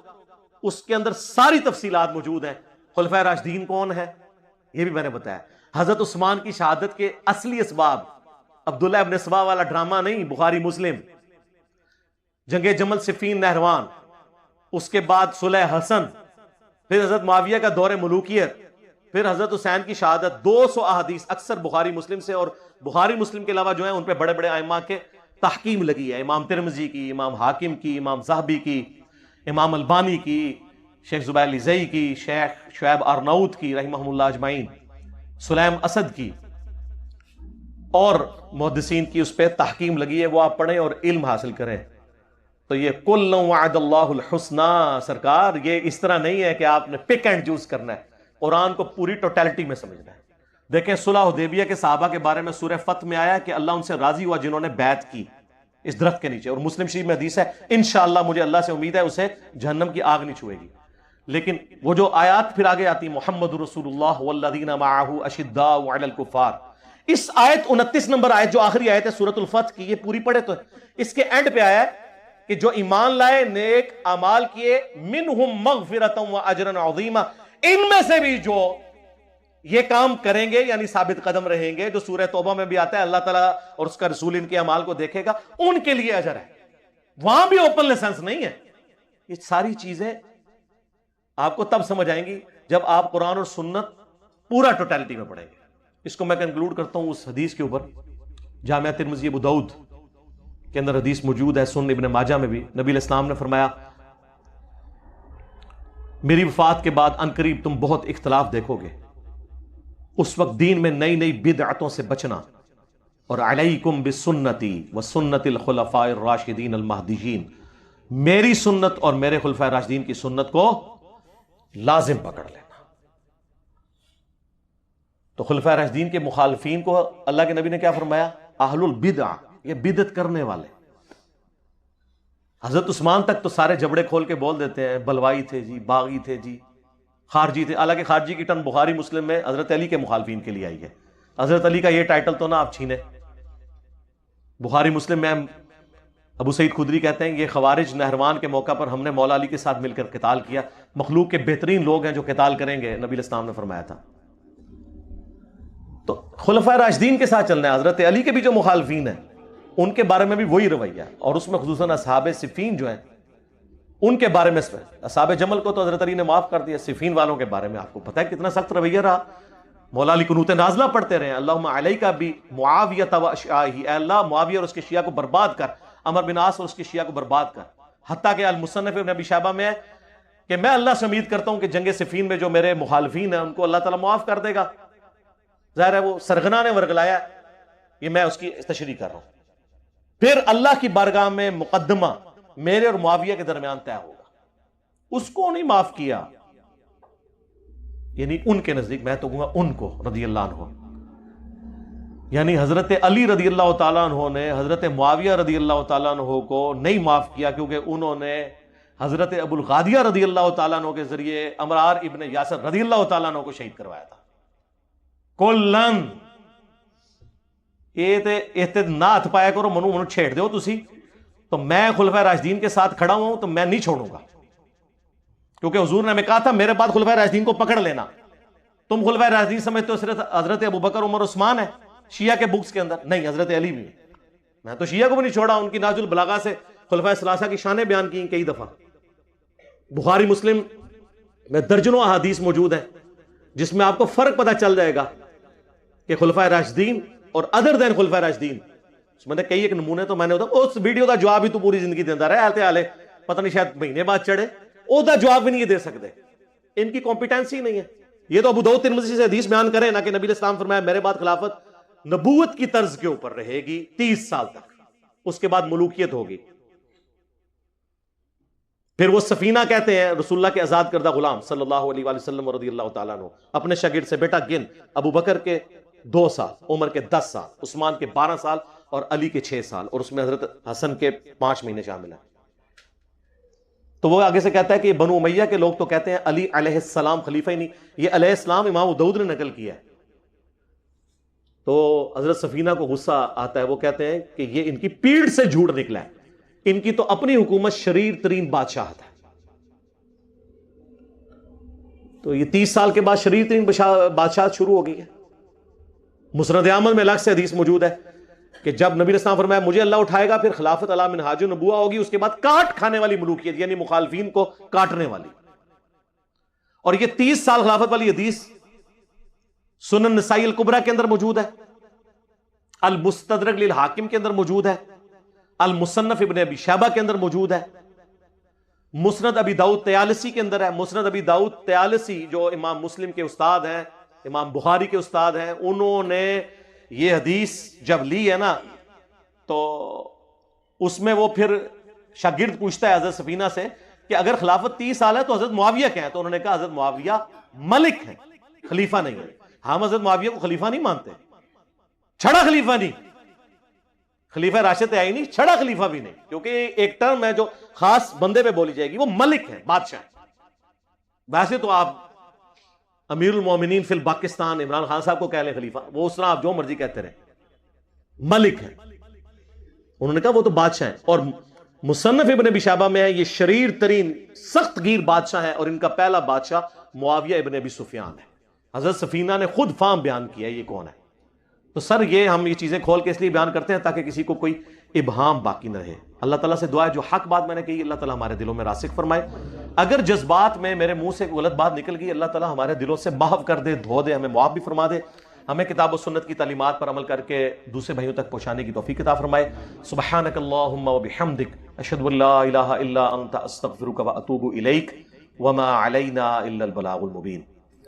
اس کے اندر ساری تفصیلات موجود ہیں۔ خلفائے راشدین کون ہے یہ بھی میں نے بتایا، حضرت عثمان کی شہادت کے اصلی اسباب، عبداللہ ابن سبا والا ڈرامہ نہیں، بخاری مسلم، جنگ جمل، صفین، نہروان، اس کے بعد صلح حسن، پھر حضرت معاویہ کا دور ملوکیت، پھر حضرت حسین کی شہادت، 200 احادیث اکثر بخاری مسلم سے، اور بخاری مسلم کے علاوہ جو ہیں ان پہ بڑے بڑے ائمہ کے تحقیم لگی ہے، امام ترمذی کی، امام حاکم کی، امام ذہبی کی، امام البانی کی، شیخ زبیر لیزئی کی، شیخ شعیب ارناؤت کی رحمہم اللہ اجمعین، سلیم اسد کی، اور محدثین کی اس پہ تحقیم لگی ہے، وہ آپ پڑھیں اور علم حاصل کریں۔ تو یہ کل وعد اللہ الحسنہ سرکار، یہ اس طرح نہیں ہے کہ آپ نے پک اینڈ چوز کرنا ہے، قرآن کو پوری ٹوٹیلٹی میں سمجھنا ہے۔ دیکھیں صلح حدیبیہ کے صحابہ کے بارے میں سورہ فتح میں آیا کہ اللہ ان سے راضی ہوا جنہوں نے بیعت کی اس درخت کے نیچے، اور مسلم شریف میں حدیث ہے انشاءاللہ مجھے اللہ سے امید ہے اسے جہنم کی آگ نہیں چھوئے گی۔ لیکن وہ جو آیات پھر آگے آتی، محمد رسول اللہ والذین معہ اشداء علی الکفار، اس آیت 29 نمبر آیت جو آخری آیت ہے سورۃ الفتح کی، یہ پوری پڑھے تو اس کے اینڈ پہ آیا ہے کہ جو ایمان لائے، نیک اعمال کیے، منہم مغفرۃ و اجر عظیما، ان میں سے بھی جو یہ کام کریں گے یعنی ثابت قدم رہیں گے، جو سورہ توبہ میں بھی آتا ہے اللہ تعالیٰ اور اس کا رسول ان کے اعمال کو دیکھے گا، ان کے لیے اجر ہے۔ وہاں بھی اوپن لائسنس نہیں ہے۔ یہ ساری چیزیں آپ کو تب سمجھ آئیں گی جب آپ قرآن اور سنت پورا ٹوٹیلٹی میں پڑھیں گے۔ اس کو میں کنکلوڈ کرتا ہوں اس حدیث کے اوپر، جامعہ ترمذی ابو داؤد کے اندر حدیث موجود ہے، سنن ابن ماجہ میں بھی، نبی علیہ السلام نے فرمایا میری وفات کے بعد عنقریب تم بہت اختلاف دیکھو گے، اس وقت دین میں نئی نئی بدعتوں سے بچنا، اور علیکم بسنتی وسنت الخلفاء الراشدین المہدیین، میری سنت اور میرے خلفاء راشدین کی سنت کو لازم پکڑ لینا۔ تو خلفاء راشدین کے مخالفین کو اللہ کے نبی نے کیا فرمایا؟ اہل البدع، یہ بدعت کرنے والے۔ حضرت عثمان تک تو سارے جبڑے کھول کے بول دیتے ہیں بلوائی تھے جی، باغی تھے جی، خارجی تھے، حالانکہ خارجی کی ٹرم بخاری مسلم میں حضرت علی کے مخالفین کے لیے آئی ہے۔ حضرت علی کا یہ ٹائٹل تو نہ آپ چھینے۔ بخاری مسلم میں ابو سعید خدری کہتے ہیں یہ خوارج نہروان کے موقع پر ہم نے مولا علی کے ساتھ مل کر قتال کیا، مخلوق کے بہترین لوگ ہیں جو قتال کریں گے، نبی علیہ السلام نے فرمایا تھا۔ تو خلفائے راشدین کے ساتھ چلنا ہے۔ حضرت علی کے بھی جو مخالفین ہیں ان کے بارے میں بھی وہی رویہ ہے، اور اس میں خصوصاً اصحاب صفین جو ہیں ان کے بارے میں، اصحاب جمل کو تو حضرت علی نے معاف کر دیا، صفین والوں کے بارے میں آپ کو پتہ ہے کتنا سخت رویہ رہا۔ مولا علی قنوت نازلہ پڑھتے رہے، اللہم علیک بمعاویہ و اشعاعہ، اے اللہ معاویہ اور اس کے شیعہ کو برباد کر، عمر بن عاص اور اس کے شیعہ کو برباد کر۔ حتیٰ کہ المصنف ابن ابی شیبہ میں ہے کہ میں اللہ سے امید کرتا ہوں کہ جنگ صفین میں جو میرے مخالفین ہیں ان کو اللہ تعالیٰ معاف کر دے گا۔ ظاہر ہے وہ سرغنا نے ورگلایا، یہ میں اس کی تشریح کر رہا ہوں۔ پھر اللہ کی بارگاہ میں مقدمہ میرے اور معاویہ کے درمیان طے ہوگا، اس کو نہیں معاف کیا، یعنی ان کے نزدیک، میں تو کہوں گا ان کو رضی اللہ عنہ، یعنی حضرت علی رضی اللہ تعالیٰ عنہ نے حضرت معاویہ رضی اللہ تعالیٰ عنہ کو نہیں معاف کیا کیونکہ انہوں نے حضرت ابو الغادیہ رضی اللہ تعالیٰ عنہ کے ذریعے عمار ابن یاسر رضی اللہ تعالیٰ عنہ کو شہید کروایا تھا. کلن یہ نہ ہاتھ پایا کرو، منو چھیڑ دو تسی تو میں خلفائے راشدین کے ساتھ کھڑا ہوں تو میں نہیں چھوڑوں گا، کیونکہ حضور نے ہمیں کہا تھا میرے بعد خلفائے راشدین کو پکڑ لینا. تم خلفائے راشدین سمجھتے ہو صرف حضرت ابوبکر عمر عثمان ہے شیعہ کے بکس کے اندر، نہیں، حضرت علی بھی. میں تو شیعہ کو بھی نہیں چھوڑا، ان کی ناج البلاغہ سے خلفائے ثلاثہ کی شانیں بیان کی کئی دفعہ. بخاری مسلم میں درجنوں احادیث موجود ہیں جس میں آپ کو فرق پتہ چل جائے گا کہ خلفائے راشدین اور ادر دین خلفائے راشدین. اس میں نے کئی ایک نمونے تو میں نے اس ویڈیو کا جواب ہی تو پوری زندگی دے رہا ہے حالت حالے پتہ نہیں شاید مہینے بعد چڑھے او دا جواب بھی نہیں دے سکتے، ان کی کمپیٹنسی نہیں ہے. یہ تو ابو داؤد ترمذی سے حدیث بیان کریں نا کہ نبی علیہ السلام فرمایا میرے بعد خلافت نبوت کی طرز کے اوپر رہے گی 30 سال تک، اس کے بعد ملوکیت ہوگی. پھر وہ سفینہ کہتے ہیں رسول اللہ کے آزاد کردہ غلام صلی اللہ علیہ وآلہ وسلم رضی اللہ تعالیٰ عنہ اپنے شاگرد سے بیٹا گن، ابو بکر کے 2 سال، عمر کے 10 سال، عثمان کے 12 سال اور علی کے 6 سال، اور اس میں حضرت حسن کے 5 مہینے شامل ہیں. تو وہ آگے سے کہتا ہے کہ بنو امیہ کے لوگ تو کہتے ہیں علی علیہ السلام خلیفہ ہی نہیں، یہ علیہ السلام امام ابو داؤد نے نقل کیا ہے. تو حضرت سفینہ کو غصہ آتا ہے، وہ کہتے ہیں کہ یہ ان کی پیڑ سے جھوٹ نکلا ہے، ان کی تو اپنی حکومت شریر ترین بادشاہت ہے. تو یہ 30 سال کے بعد شریر ترین بادشاہت شروع ہو گئی ہے. مسند احمد میں الگ سے حدیث موجود ہے کہ جب نبی علیہ السلام فرمایا مجھے اللہ اٹھائے گا پھر خلافت علی منہاج النبوہ ہوگی، اس کے بعد کاٹ کھانے والی ملوکیت یعنی مخالفین کو کاٹنے والی. اور یہ 30 سال خلافت والی حدیث سنن نسائی الکبریٰ کے اندر موجود ہے، المستدرک للحاکم کے اندر موجود ہے، المصنف ابن ابی شیبہ کے اندر موجود ہے، مسند ابی داؤد طیالسی کے اندر ہے. مسند ابی داؤد طیالسی جو امام مسلم کے استاد ہیں، امام بخاری کے استاد ہیں، انہوں نے یہ حدیث جب لی ہے نا تو اس میں وہ پھر شاگرد پوچھتا ہے حضرت سفینہ سے کہ اگر خلافت 30 سال ہے تو حضرت معاویہ کیا ہے؟ تو انہوں نے کہا حضرت معاویہ ملک ہیں، خلیفہ نہیں ہے. ہم حضرت معاویہ کو خلیفہ نہیں مانتے، چھڑا خلیفہ نہیں، خلیفہ راشد ہے ہی نہیں، چھڑا خلیفہ بھی نہیں، کیونکہ ایک ٹرم ہے جو خاص بندے پہ بولی جائے گی، وہ ملک ہے، بادشاہ. ویسے تو آپ امیر المومنین فی الپاکستان عمران خان صاحب کو کہہ لیں خلیفہ، وہ اس طرح آپ جو مرضی کہتے رہے، ملک ہے. انہوں نے کہا وہ تو بادشاہ ہیں. اور مصنف ابن ابی شیبہ میں ہے یہ شریر ترین سخت گیر بادشاہ ہے، اور ان کا پہلا بادشاہ معاویہ ابن ابی سفیان ہے. حضرت سفینہ نے خود فام بیان کیا ہے یہ کون ہے. تو سر یہ ہم یہ چیزیں کھول کے اس لیے بیان کرتے ہیں تاکہ کسی کو کوئی ابہام باقی نہ رہے. اللہ تعالیٰ سے دعا ہے جو حق بات میں نے کہی اللہ تعالیٰ ہمارے دلوں میں راسخ فرمائے. اگر جذبات میں میرے منہ سے غلط بات نکل گئی اللہ تعالیٰ ہمارے دلوں سے محو کر دے، دھو دے، ہمیں معاف بھی فرما دے، ہمیں کتاب و سنت کی تعلیمات پر عمل کر کے دوسرے بھائیوں تک پہنچانے کی توفیق عطا فرمائے. سبحانک اللہم و بحمدک اشہد ان لا الہ الا انت استغفرک و اتوب الیک وما علینا الا البلاغ المبین.